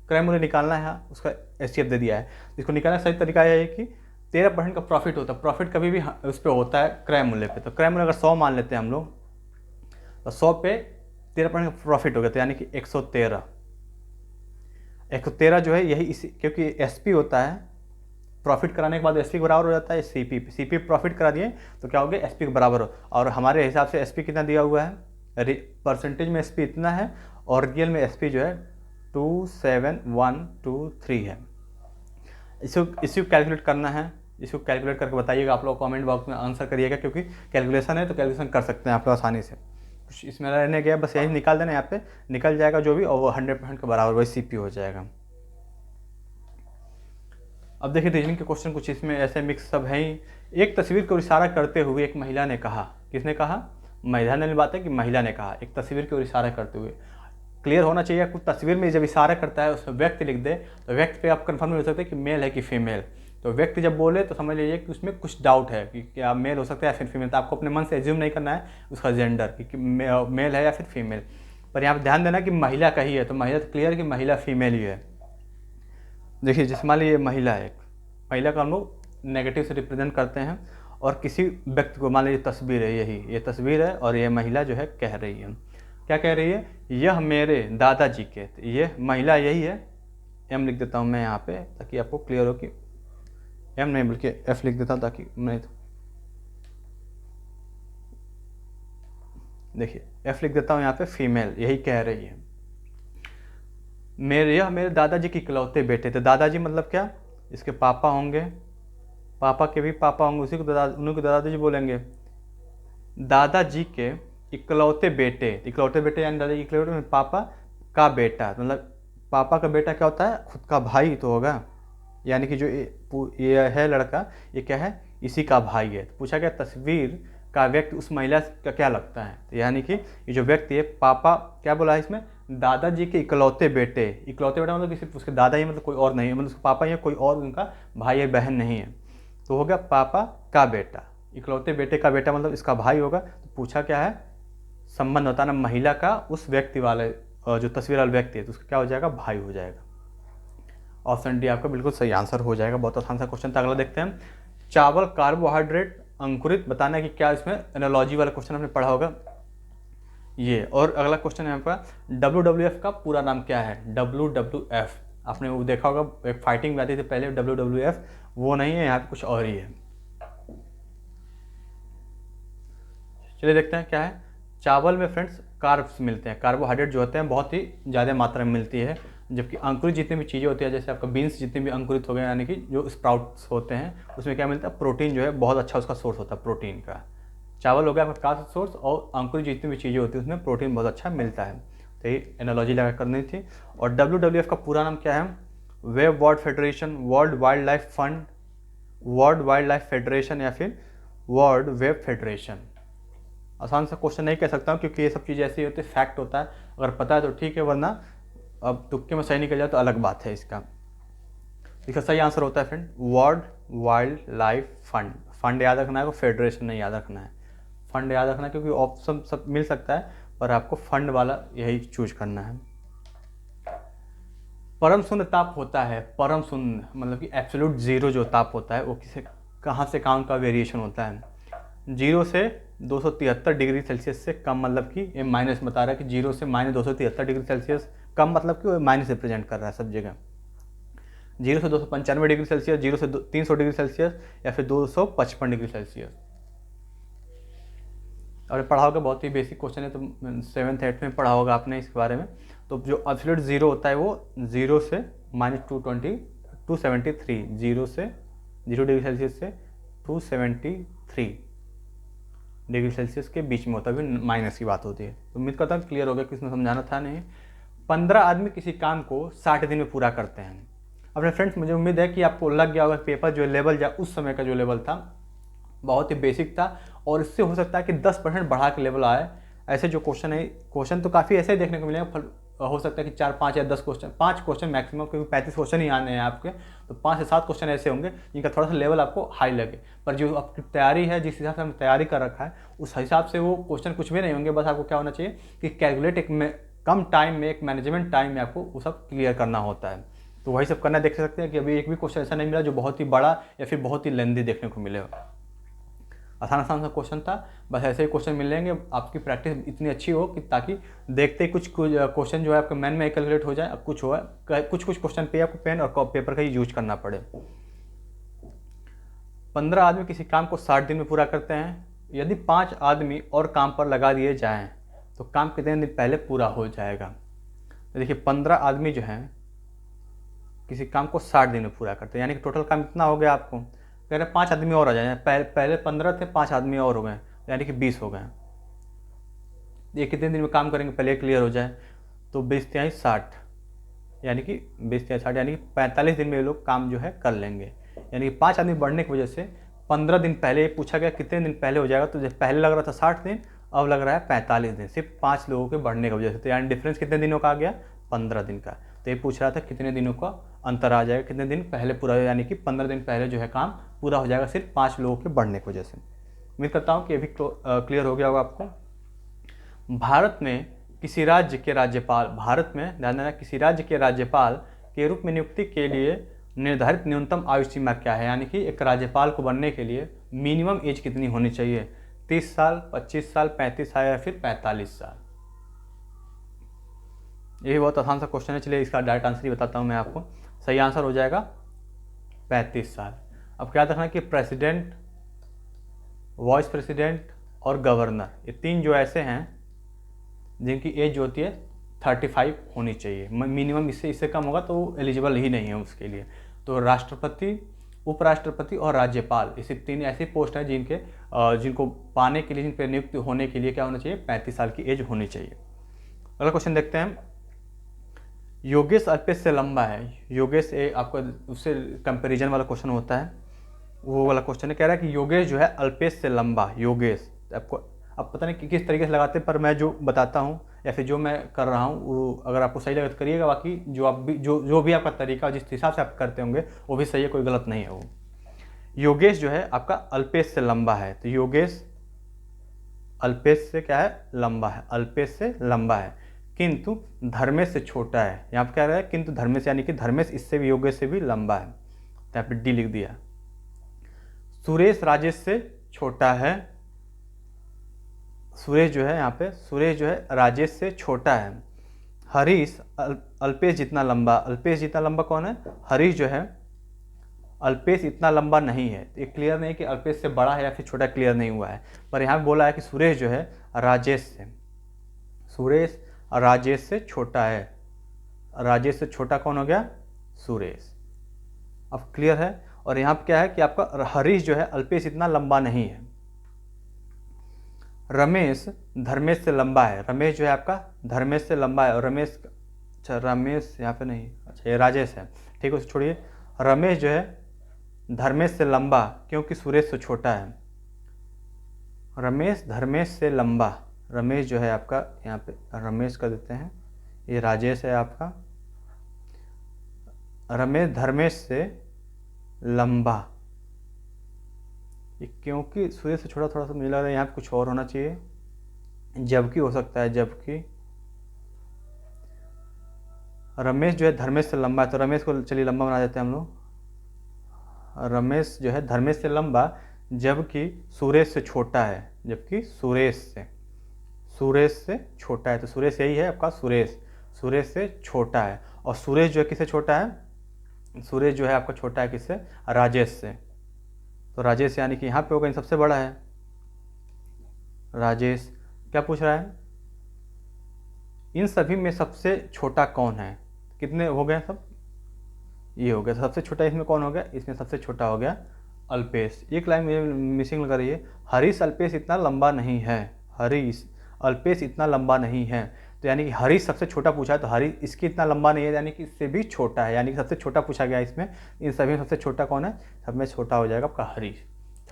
क्रय मूल्य निकालना है, उसका एचसीएफ दे दिया है। इसको निकालने का सही तरीका यह है कि 13% का प्रॉफिट होता है, प्रॉफिट कभी भी उस पर होता है क्रय मूल्य पे। तो क्रय मूल्य अगर 100 मान लेते हैं हम लोग, तो 100 पे 13% का प्रॉफिट हो गया, तो यानी कि 113 जो है यही इसी, क्योंकि एसपी होता है, प्रॉफिट कराने के बाद एसपी के बराबर हो जाता है सीपी प्रॉफिट करा दिए तो क्या हो गया एसपी के बराबर हो। और हमारे हिसाब से एसपी कितना दिया हुआ है, परसेंटेज में एसपी इतना है, और रियल में एसपी जो है 27123 है। इसको कैलकुलेट करना है, इसको कैलकुलेट करके बताइएगा, आप लोग कमेंट बॉक्स में आंसर करिएगा, क्योंकि कैलकुलेशन है तो कैलकुलेशन कर सकते हैं आप लोग आसानी से, कुछ इसमें रहने गया, बस यही निकाल देना, यहाँ पे निकल जाएगा जो भी, और वो 100% के बराबर वही सीपी हो जाएगा। अब देखिए रीजनिंग के क्वेश्चन कुछ इसमें ऐसे मिक्स सब हैं ही। एक तस्वीर को इशारा करते हुए एक महिला ने कहा, किसने कहा, महिला ने, बात है कि महिला ने कहा, एक तस्वीर की ओर इशारा करते हुए। क्लियर होना चाहिए, कुछ तस्वीर में जब इशारा करता है उसमें व्यक्ति लिख दे तो व्यक्ति पे आप कंफर्म नहीं हो सकते कि मेल है कि फीमेल। तो व्यक्ति जब बोले तो समझ लीजिए कि उसमें कुछ डाउट है कि क्या मेल हो सकता है या फिर फीमेल। तो आपको अपने मन से एज्यूम नहीं करना है उसका जेंडर कि मेल है या फिर फीमेल, पर यहाँ पर ध्यान देना कि महिला का ही है, तो महिला तो क्लियर कि महिला फीमेल ही है। देखिए जैसे मान लीजिए महिला है, महिला का हम लोग नेगेटिव से रिप्रेजेंट करते हैं, और किसी व्यक्ति को मान लीजिए तस्वीर है, यही ये तस्वीर है, और ये महिला जो है कह रही है, क्या कह रही है, यह मेरे दादाजी के, तो ये महिला यही है। एम लिख देता हूँ मैं यहाँ पे ताकि आपको क्लियर हो कि एम नहीं बल्कि एफ लिख देता हूँ ताकि नहीं, तो देखिए एफ लिख देता हूँ यहाँ पे, फीमेल यही कह रही है। यह मेरे दादाजी के इकलौते बेटे थे, दादाजी मतलब क्या, इसके पापा होंगे, पापा के भी पापा होंगे, उसी को उन्हीं को दादाजी बोलेंगे। दादाजी के इकलौते बेटे, इकलौते बेटे यानी दादाजी इकलौते में पापा का बेटा, मतलब पापा का बेटा क्या होता है, खुद का भाई तो होगा, यानी कि जो ये है लड़का ये क्या है, इसी का भाई है। तो पूछा गया तस्वीर का व्यक्ति उस महिला का क्या लगता है, तो यानी कि ये जो व्यक्ति है, पापा क्या बोला है इसमें, दादाजी के इकलौते बेटे, इकलौते बेटा मतलब कि सिर्फ उसके दादा ही, मतलब कोई और नहीं है, मतलब उसके पापा ही है, कोई और उनका भाई या बहन नहीं है। तो हो गया पापा का बेटा, इकलौते बेटे का बेटा मतलब इसका भाई होगा। तो पूछा क्या है, संबंध बताना महिला का उस व्यक्ति वाले जो तस्वीर वाला व्यक्ति है, तो उसका क्या हो जाएगा, भाई हो जाएगा। ऑप्शन डी आपका बिल्कुल सही आंसर हो जाएगा। बहुत आसान सा क्वेश्चन था। अगला देखते हैं, चावल कार्बोहाइड्रेट अंकुरित बताना है कि क्या, इसमें एनालॉजी वाला क्वेश्चन आपने पढ़ा होगा ये। और अगला क्वेश्चन है आपका, WWF का पूरा नाम क्या है? WWF आपने वो देखा होगा, एक फाइटिंग में आती थी पहले WWF, वो नहीं है, यहाँ पे कुछ और ही है। चलिए देखते हैं क्या है। चावल में फ्रेंड्स कार्ब्स मिलते हैं, कार्बोहाइड्रेट जो होते हैं बहुत ही ज़्यादा मात्रा में मिलती है, जबकि अंकुरित जितनी भी चीज़ें होती है, जैसे आपका बीन्स जितने भी अंकुरित हो गए, यानी कि जो स्प्राउट्स होते हैं, उसमें क्या मिलता है? प्रोटीन जो है बहुत अच्छा उसका सोर्स होता है प्रोटीन का। चावल हो गया आपका कार्ब सोर्स, और अंकुरित जितनी भी चीज़ें होती है उसमें प्रोटीन बहुत अच्छा मिलता है। तो ये एनालॉजी लगा करनी थी। और WWF का पूरा नाम क्या है? Web world federation, world wild life fund, world wild life federation, या फिर वर्ल्ड वेब फेडरेशन। आसान सा क्वेश्चन नहीं कह सकता हूँ, क्योंकि ये सब चीज़ें ऐसी होती है, फैक्ट होता है, अगर पता है तो ठीक है, वरना अब तुक्के में सही निकल जाए तो अलग बात है। इसका सही आंसर होता है friend world wild life fund. Fund याद रखना है, फेडरेशन नहीं याद रखना है। फंड याद रखना है, क्योंकि ऑप्शन सब मिल सकता है, पर आपको फंड वाला यही चूज करना है। परम शून्य ताप होता है, परम शून्य मतलब कि एब्सोल्यूट जीरो जो ताप होता है, वो किसे कहाँ से कहाँ का वेरिएशन होता है? 0 से 273 डिग्री सेल्सियस से कम, मतलब कि ये माइनस बता रहा है कि 0 से -273 डिग्री सेल्सियस कम, मतलब कि वो माइनस रिप्रेजेंट कर रहा है सब जगह। 0 से 295 डिग्री सेल्सियस, 0 से 300 डिग्री सेल्सियस, या फिर 255 डिग्री सेल्सियस। और पढ़ा होगा, बहुत ही बेसिक क्वेश्चन है, तो 7th 8th में पढ़ा होगा आपने इसके बारे में। तो जो एब्सोल्यूट जीरो होता है वो 0 से -273, 0 से 0 डिग्री सेल्सियस से 273 डिग्री सेल्सियस के बीच में होता है, माइनस की बात होती है। तो उम्मीद करता हूँ क्लियर हो गया, किसमें समझाना था नहीं। 15 आदमी किसी काम को 60 दिन में पूरा करते हैं। अपने फ्रेंड्स, मुझे उम्मीद है कि आपको लग गया होगा पेपर जो लेवल या उस समय का जो लेवल था बहुत ही बेसिक था, और इससे हो सकता है कि 10% बढ़ा के लेवल आए। ऐसे जो क्वेश्चन है, क्वेश्चन तो काफ़ी ऐसे ही देखने को मिलेगा, हो सकता है कि 4 5 या 10 क्वेश्चन, 5 क्वेश्चन मैक्सिमम, क्योंकि 35 क्वेश्चन ही आने हैं आपके, तो 5 से 7 क्वेश्चन ऐसे होंगे जिनका थोड़ा सा लेवल आपको हाई लगे। पर जो आपकी तैयारी है, जिस हिसाब से हमने तैयारी कर रखा है, उस हिसाब से वो क्वेश्चन कुछ भी नहीं होंगे। बस आपको क्या होना चाहिए कि कैलकुलेट एक कम टाइम में, एक मैनेजमेंट टाइम में आपको वो सब क्लियर करना होता है। तो वही सब करना। देख सकते हैं कि अभी एक भी क्वेश्चन ऐसा नहीं मिला जो बहुत ही बड़ा या फिर बहुत ही लेंदी देखने को मिलेगा। आसान सा क्वेश्चन था, बस ऐसे ही क्वेश्चन मिलेंगे। आपकी प्रैक्टिस इतनी अच्छी हो कि ताकि देखते ही कुछ क्वेश्चन जो है आपके मन में कैलकुलेट हो जाए। अब कुछ कुछ क्वेश्चन पे आपको पेन और पेपर का ही यूज करना पड़े। 15 आदमी किसी काम को 60 दिन में पूरा करते हैं। यदि 5 आदमी और काम पर लगा दिए जाएं तो काम कितने दिन पहले पूरा हो जाएगा? तो देखिए, 15 आदमी जो हैं किसी काम को 60 दिन में पूरा करते हैं, यानी कि टोटल काम इतना हो गया। आपको कह रहे 5 आदमी और आ जाए, पहले 15 थे, 5 आदमी और हो गए, यानी कि 20 हो गए। ये कितने दिन में काम करेंगे पहले क्लियर हो जाए। तो 20 तिहाई 60, यानी कि 20 तिहाई 60, यानी कि 45 दिन में ये लोग काम जो है कर लेंगे। यानी कि 5 आदमी बढ़ने की वजह से 15 दिन पहले पूछा गया कितने दिन पहले हो जाएगा, तो जब पहले लग रहा था 60 दिन, अब लग रहा है 45 दिन, सिर्फ 5 लोगों के बढ़ने की वजह से। तो यानी डिफरेंस कितने दिनों का आ गया? 15 दिन का। तो ये पूछ रहा था कितने दिनों का अंतर आ जाएगा, कितने दिन पहले पूरा, यानी कि 15 दिन पहले जो है काम पूरा हो जाएगा, सिर्फ 5 लोगों के बढ़ने की वजह से। उम्मीद करता हूँ कि ये भी क्लियर हो गया होगा आपको। भारत में किसी राज्य के राज्यपाल, भारत में ध्यान देना, किसी राज्य के राज्यपाल के रूप में नियुक्ति के लिए निर्धारित न्यूनतम आयु सीमा क्या है? यानी कि एक राज्यपाल को बनने के लिए मिनिमम एज कितनी होनी चाहिए? 30 साल, 25 साल, 35 साल, या फिर 45 साल? ये भी बहुत आसान सा क्वेश्चन है। चलिए इसका डायरेक्ट आंसर ही बताता हूँ मैं आपको। सही आंसर हो जाएगा 35 साल। अब क्या रखना है कि प्रेसिडेंट, वाइस प्रेसिडेंट और गवर्नर, ये 3 जो ऐसे हैं जिनकी एज जो होती है 35 होनी चाहिए मिनिमम। इससे कम होगा तो एलिजिबल ही नहीं है उसके लिए। तो राष्ट्रपति, उपराष्ट्रपति और राज्यपाल, इसी 3 ऐसी पोस्ट हैं जिनको पाने के लिए, जिन पर नियुक्त होने के लिए क्या होना चाहिए? 35 साल की एज होनी चाहिए। अगला क्वेश्चन देखते हैं। योगेश अल्पेश से लंबा है। योगेश आपका उससे कंपैरिजन वाला क्वेश्चन होता है, वो वाला क्वेश्चन है। कह रहा है कि योगेश जो है अल्पेश से लंबा। योगेश आपको अब पता नहीं कि किस तरीके से लगाते हैं, पर मैं जो बताता हूँ या फिर जो मैं कर रहा हूँ वो अगर आपको सही लगे तो करिएगा। बाकी जो आप भी जो भी आपका तरीका, जिस हिसाब से आप करते होंगे वो भी सही है, कोई गलत नहीं है वो। योगेश जो है आपका अल्पेश से लंबा है। तो योगेश अल्पेश से क्या है? लंबा है। अल्पेश से लंबा है। किंतु धर्मेश से छोटा है। यहाँ पर क्या रहा है, किंतु धर्मेश, यानी कि धर्मेश इससे भी, योगेश से भी लंबा है, तो यहाँ पे डी लिख दिया। सुरेश राजेश से छोटा है, सुरेश जो है यहाँ पे, सुरेश जो है राजेश से छोटा है। हरीश अल्पेश जितना लंबा, अल्पेश जितना लंबा कौन है, हरीश जो है अल्पेश इतना लंबा नहीं है। ये क्लियर नहीं कि अल्पेश से बड़ा है या फिर छोटा, क्लियर नहीं हुआ है, पर यहाँ बोला है कि सुरेश जो है राजेश से, सुरेश राजेश से छोटा है। राजेश से छोटा कौन हो गया, सुरेश। अब क्लियर है। और यहाँ पे क्या है कि आपका हरीश जो है अल्पेश इतना लंबा नहीं है। रमेश धर्मेश से लंबा है, रमेश जो है आपका धर्मेश से लंबा है, और रमेश, अच्छा रमेश यहाँ पे नहीं, अच्छा ये राजेश है, ठीक है उसे छोड़िए। रमेश जो है धर्मेश से लंबा क्योंकि सुरेश से छोटा है। रमेश धर्मेश से लंबा, रमेश जो है आपका यहाँ पे रमेश कर देते हैं, ये राजेश है आपका। रमेश धर्मेश से लंबा, ये क्योंकि सुरेश से छोटा, थोड़ा सा मुझे लग रहा है यहाँ पे कुछ और होना चाहिए, जबकि हो सकता है, जबकि रमेश जो है धर्मेश से लंबा है, तो रमेश को चलिए लंबा बना देते हैं हम लोग। रमेश जो है धर्मेश से लंबा जबकि सुरेश से छोटा है, जबकि सुरेश से छोटा है, तो सुरेश यही है आपका, सुरेश, सुरेश से छोटा है। और सुरेश जो है किससे छोटा है, सुरेश जो है आपका छोटा है किससे, राजेश से, तो राजेश यानी कि यहाँ पे होगा इन सबसे बड़ा है राजेश। क्या पूछ रहा है, इन सभी में सबसे छोटा कौन है, कितने हो गए सब, ये हो गया, सबसे छोटा इसमें कौन हो गया, इसमें सबसे छोटा हो गया अल्पेश। एक लाइन में मिसिंग लगा रही है, हरीश अल्पेश इतना लंबा नहीं है, हरीश अल्पेश इतना लंबा नहीं है, तो यानी कि हरीश सबसे छोटा पूछा है, तो हरीश इसकी इतना लंबा नहीं है, यानी कि इससे भी छोटा है, यानी कि सबसे छोटा पूछा गया इसमें। इन सभी में सबसे छोटा कौन है, सब में छोटा हो जाएगा आपका हरीश।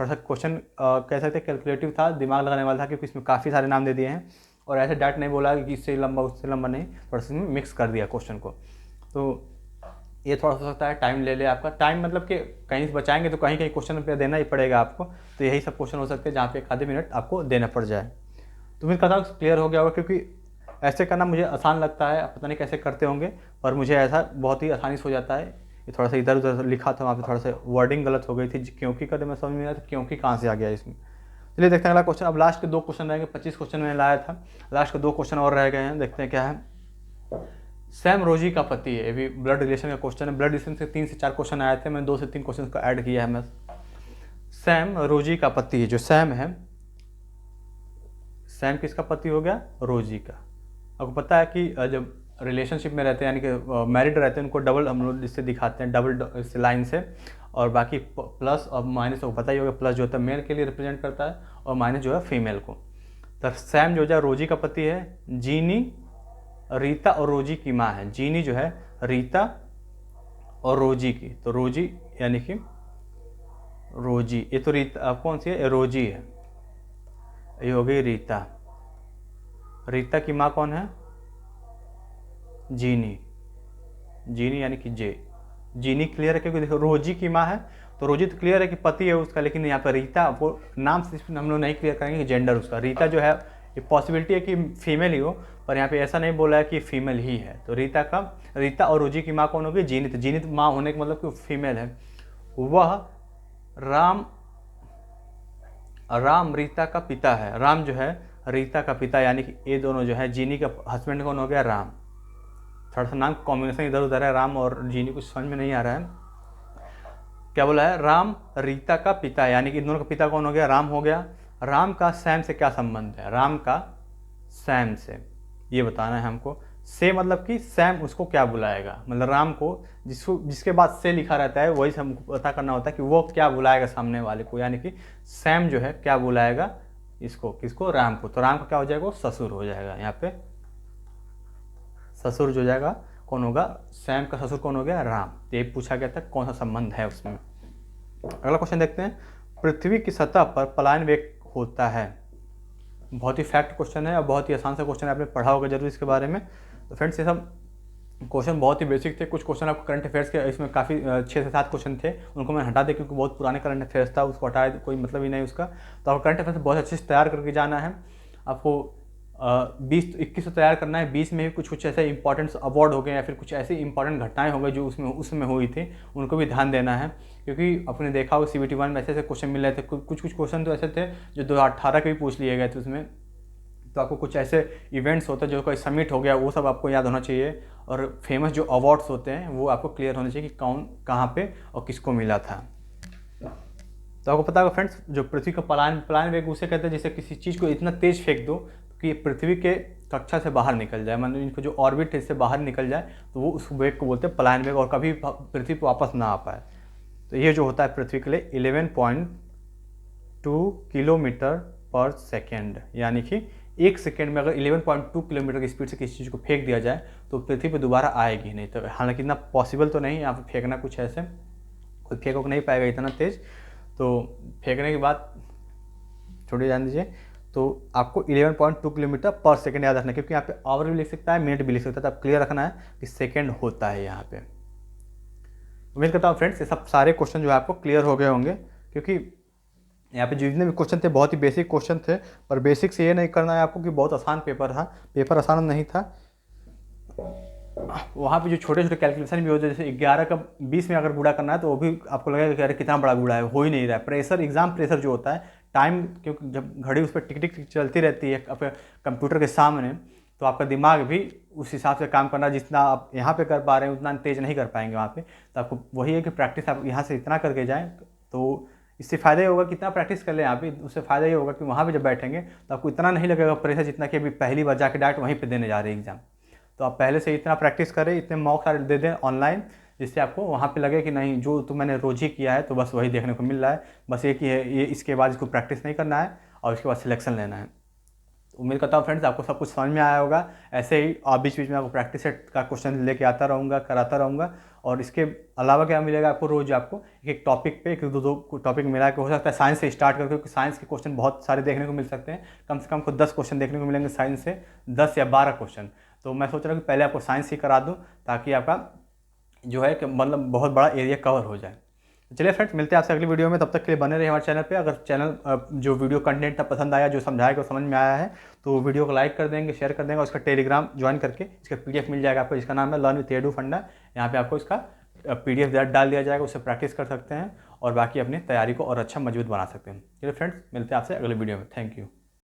थोड़ा सा क्वेश्चन कह सकते हैं कैलकुलेटिव था, दिमाग लगाने वाला था, क्योंकि इसमें काफ़ी सारे नाम दे दिए हैं, और ऐसे डायरेक्ट नहीं बोला कि इससे लंबा उससे लंबा नहीं, थोड़ा सा मिक्स कर दिया क्वेश्चन को। तो ये थोड़ा सा हो सकता है टाइम ले ले आपका, टाइम मतलब कि कहीं से बचाएंगे तो कहीं कहीं क्वेश्चन पे देना ही पड़ेगा आपको, तो यही सब क्वेश्चन हो सकते हैं जहाँ पे 1 आधे मिनट आपको देना पड़ जाए। तो उम्मीद करता हूँ क्लियर हो गया होगा, क्योंकि ऐसे करना मुझे आसान लगता है, पता नहीं कैसे करते होंगे, पर मुझे ऐसा बहुत ही आसानी से हो जाता है। ये थोड़ा सा इधर उधर लिखा था, वहाँ पे थोड़ा सा वर्डिंग गलत हो गई थी, क्योंकि कदम में समझ में आया था क्योंकि कहाँ से आ गया इसमें। चलिए देखते हैं अगला क्वेश्चन। अब लास्ट के 2 क्वेश्चन रहेंगे, 25 क्वेश्चन मैंने लाया था, लास्ट के 2 क्वेश्चन और रह गए हैं, देखते हैं क्या है। सैम रोजी का पति है, ये भी ब्लड रिलेशन का क्वेश्चन है। ब्लड रिलेशन से 3 से 4 क्वेश्चन आए थे, मैंने 2 से 3 क्वेश्चन को ऐड किया है मैं। सैम रोजी का पति है, जो सैम है, सैम किसका पति हो गया, रोजी का। आपको पता है कि जब रिलेशनशिप में रहते हैं, यानी कि मैरिड रहते हैं, उनको डबल हम लोग जिससे दिखाते हैं, डबल इस लाइन से, और बाकी प्लस और माइनस को पता ही होगा, प्लस जो होता है मेल के लिए रिप्रेजेंट करता है, और माइनस जो है फीमेल को। तो सैम जो है रोजी का पति है। जीनी रीता और रोजी की माँ है, जीनी जो है रीता और रोजी की, तो रोजी यानी कि रोजी, ये तो रीता कौन सी है, रोजी है, ये हो गई रीता। रीता की माँ कौन है, जीनी, जीनी यानी कि जे, जीनी क्लियर है, क्योंकि देखो रोजी की माँ है, तो रोजी तो क्लियर है कि पति है उसका, लेकिन यहाँ पर रीता वो नाम से हम लोग नहीं क्लियर करेंगे कि जेंडर उसका। रीता जो है ये पॉसिबिलिटी है कि फीमेल ही हो, पर यहाँ पे ऐसा नहीं बोला है कि फीमेल ही है, तो रीता और रोजी की माँ कौन होगी, जीनित। जीनित माँ होने का मतलब कि फीमेल है। वह राम रीता का पिता है, राम जो है रीता का पिता, यानी कि ये दोनों जो है, जीनी का हस्बैंड कौन हो गया, राम। थोड़ा सा नाम कॉम्बिनेशन इधर उधर है, राम और जीनी, कुछ समझ में नहीं आ रहा है। क्या बोला है, राम रीता का पिता, यानी कि इन दोनों का पिता कौन हो गया, राम हो गया। राम का सैम से क्या संबंध है, राम का सैम से ये बताना है हमको। से मतलब कि सैम उसको क्या बुलाएगा, मतलब राम को जिसके बाद से लिखा रहता है वही हमको पता करना होता है कि वो क्या बुलाएगा सामने वाले को, यानी कि सैम जो है क्या बुलाएगा इसको, किसको, राम को। तो राम का क्या हो जाएगा, वो ससुर हो जाएगा, यहाँ पे ससुर जो जाएगा कौन होगा, सैम का ससुर कौन हो गया, राम। ये पूछा गया था कौन सा संबंध है उसमें। अगला क्वेश्चन देखते हैं। पृथ्वी की सतह पर पलायन वेग होता है, बहुत ही फैक्ट क्वेश्चन है और बहुत ही आसान सा क्वेश्चन है, आपने पढ़ा होगा जरूर इसके बारे में। तो फ्रेंड्स ये सब क्वेश्चन बहुत ही बेसिक थे, कुछ क्वेश्चन आपको करंट अफेयर्स के, इसमें काफ़ी 6 से 7 क्वेश्चन थे, उनको मैं हटा दे क्योंकि बहुत पुराने करंट अफेयर्स था, उसको हटाए कोई मतलब ही नहीं उसका। तो आपको करंट अफेयर्स बहुत अच्छे से तैयार करके जाना है, आपको 20 21 तो तैयार करना है, 20 में भी कुछ कुछ ऐसे इंपॉर्टेंट अवार्ड हो गए या फिर कुछ ऐसी इंपॉर्टेंट घटनाएं हो गई जो उसमें हुई थी, उनको भी ध्यान देना है। क्योंकि आपने देखा होगा CBT 1 में ऐसे ऐसे क्वेश्चन मिल रहे थे, कुछ कुछ क्वेश्चन तो ऐसे थे जो 2018 के भी पूछ लिए गए थे उसमें। तो आपको कुछ ऐसे इवेंट्स होते हैं जो कोई समिट हो गया, वो सब आपको याद होना चाहिए। और फेमस जो अवार्ड्स होते हैं वो आपको क्लियर होना चाहिए कि कौन कहाँ पे और किसको मिला था। तो आपको पता होगा फ्रेंड्स, जो पृथ्वी का पलायन वेग उसे कहते हैं जैसे किसी चीज़ को इतना तेज फेंक दो कि पृथ्वी के कक्षा से बाहर निकल जाए, मतलब इनको जो ऑर्बिट है इससे बाहर निकल जाए, तो वो उस वेग को बोलते हैं पलायन वेग, और कभी पृथ्वी पर वापस ना आ पाए। तो ये जो होता है पृथ्वी के लिए 11.2 किलोमीटर पर सेकेंड, यानी कि 1 सेकेंड में अगर 11.2 किलोमीटर की स्पीड से किसी चीज़ को फेंक दिया जाए तो पृथ्वी पर दोबारा आएगी नहीं। तो हालांकि इतना पॉसिबल तो नहीं यहाँ पर फेंकना, कुछ ऐसे कोई फेंक नहीं पाएगा इतना तेज़। तो फेंकने के बाद छोड़िए, जान दीजिए। तो आपको 11.2 किलोमीटर पर सेकेंड याद रखना है, क्योंकि यहाँ पे आवर भी लिख सकता है, मिनट भी लिख सकता है, तो आप क्लियर रखना है कि सेकेंड होता है यहाँ पे। उम्मीद करता हूँ फ्रेंड्स ये सब सारे क्वेश्चन जो है आपको क्लियर हो गए होंगे, क्योंकि यहाँ पे जितने भी क्वेश्चन थे बहुत ही बेसिक क्वेश्चन थे। और बेसिक से ये नहीं करना है आपको कि बहुत आसान पेपर था, पेपर आसान नहीं था। वहाँ पे जो छोटे छोटे कैलकुलेशन भी होते हैं, जैसे 11 का 20 में अगर गुणा करना है तो वो भी आपको लगेगा कि अरे कितना बड़ा गुणा है, हो ही नहीं रहा है। प्रेशर, एग्जाम प्रेशर जो होता है, टाइम, क्योंकि जब घड़ी उस पर टिक टिक टिक चलती रहती है आपके कंप्यूटर के सामने, तो आपका दिमाग भी उस हिसाब से काम करना, जितना आप यहाँ पे कर पा रहे हैं उतना तेज़ नहीं कर पाएंगे वहाँ पे। तो आपको वही है कि प्रैक्टिस आप यहाँ से इतना करके जाएँ, तो इससे फ़ायदा ये होगा कि इतना प्रैक्टिस कर लें यहाँ पे, उससे फ़ायदा ये होगा कि वहाँ पे जब बैठेंगे तो आपको इतना नहीं लगेगा प्रेशर, जितना कि अभी पहली बार जाके डायरेक्ट वहीं पे देने जा रहे हैं एग्ज़ाम। तो आप पहले से इतना प्रैक्टिस करें, इतने मॉक सारे दे दें ऑनलाइन, जिससे आपको वहाँ पे लगे कि नहीं, जो तो मैंने रोज़ ही किया है तो बस वही देखने को मिल रहा है, बस एक ही है ये, इसके बाद इसको प्रैक्टिस नहीं करना है और इसके बाद सिलेक्शन लेना है। उम्मीद करता हूँ फ्रेंड्स आपको सब कुछ समझ में आया होगा। ऐसे ही आप बीच बीच में आपको प्रैक्टिस सेट का क्वेश्चन लेके आता रहूँगा, कराता रहूँगा। और इसके अलावा क्या मिलेगा आपको, रोज़ आपको एक टॉपिक पे, एक दो टॉपिक मिला के, हो सकता है साइंस से स्टार्ट करके, क्योंकि साइंस के क्वेश्चन बहुत सारे देखने को मिल सकते हैं। कम से कम आपको 10 क्वेश्चन देखने को मिलेंगे साइंस से, 10 या 12 क्वेश्चन। तो मैं सोच रहा हूँ कि पहले आपको साइंस ही करा दूँ, ताकि आपका जो है कि मतलब बहुत बड़ा एरिया कवर हो जाए। चलिए फ्रेंड्स, मिलते हैं आपसे अगली वीडियो में, तब तक के लिए बने रहिए हमारे चैनल पे। अगर चैनल जो वीडियो कंटेंट पसंद आया, जो समझाया गया समझ में आया है, तो वीडियो को लाइक कर देंगे, शेयर कर देंगे, और उसका टेलीग्राम ज्वाइन करके इसका PDF मिल जाएगा आपको, जिसका नाम है लर्न विद एडू फंडा। यहाँ पे आपको इसका PDF डाल दिया जाएगा, उससे प्रैक्टिस कर सकते हैं और बाकी अपनी तैयारी को और अच्छा मजबूत बना सकते हैं। चलिए फ्रेंड्स, मिलते हैं आपसे अगले वीडियो में। Thank you.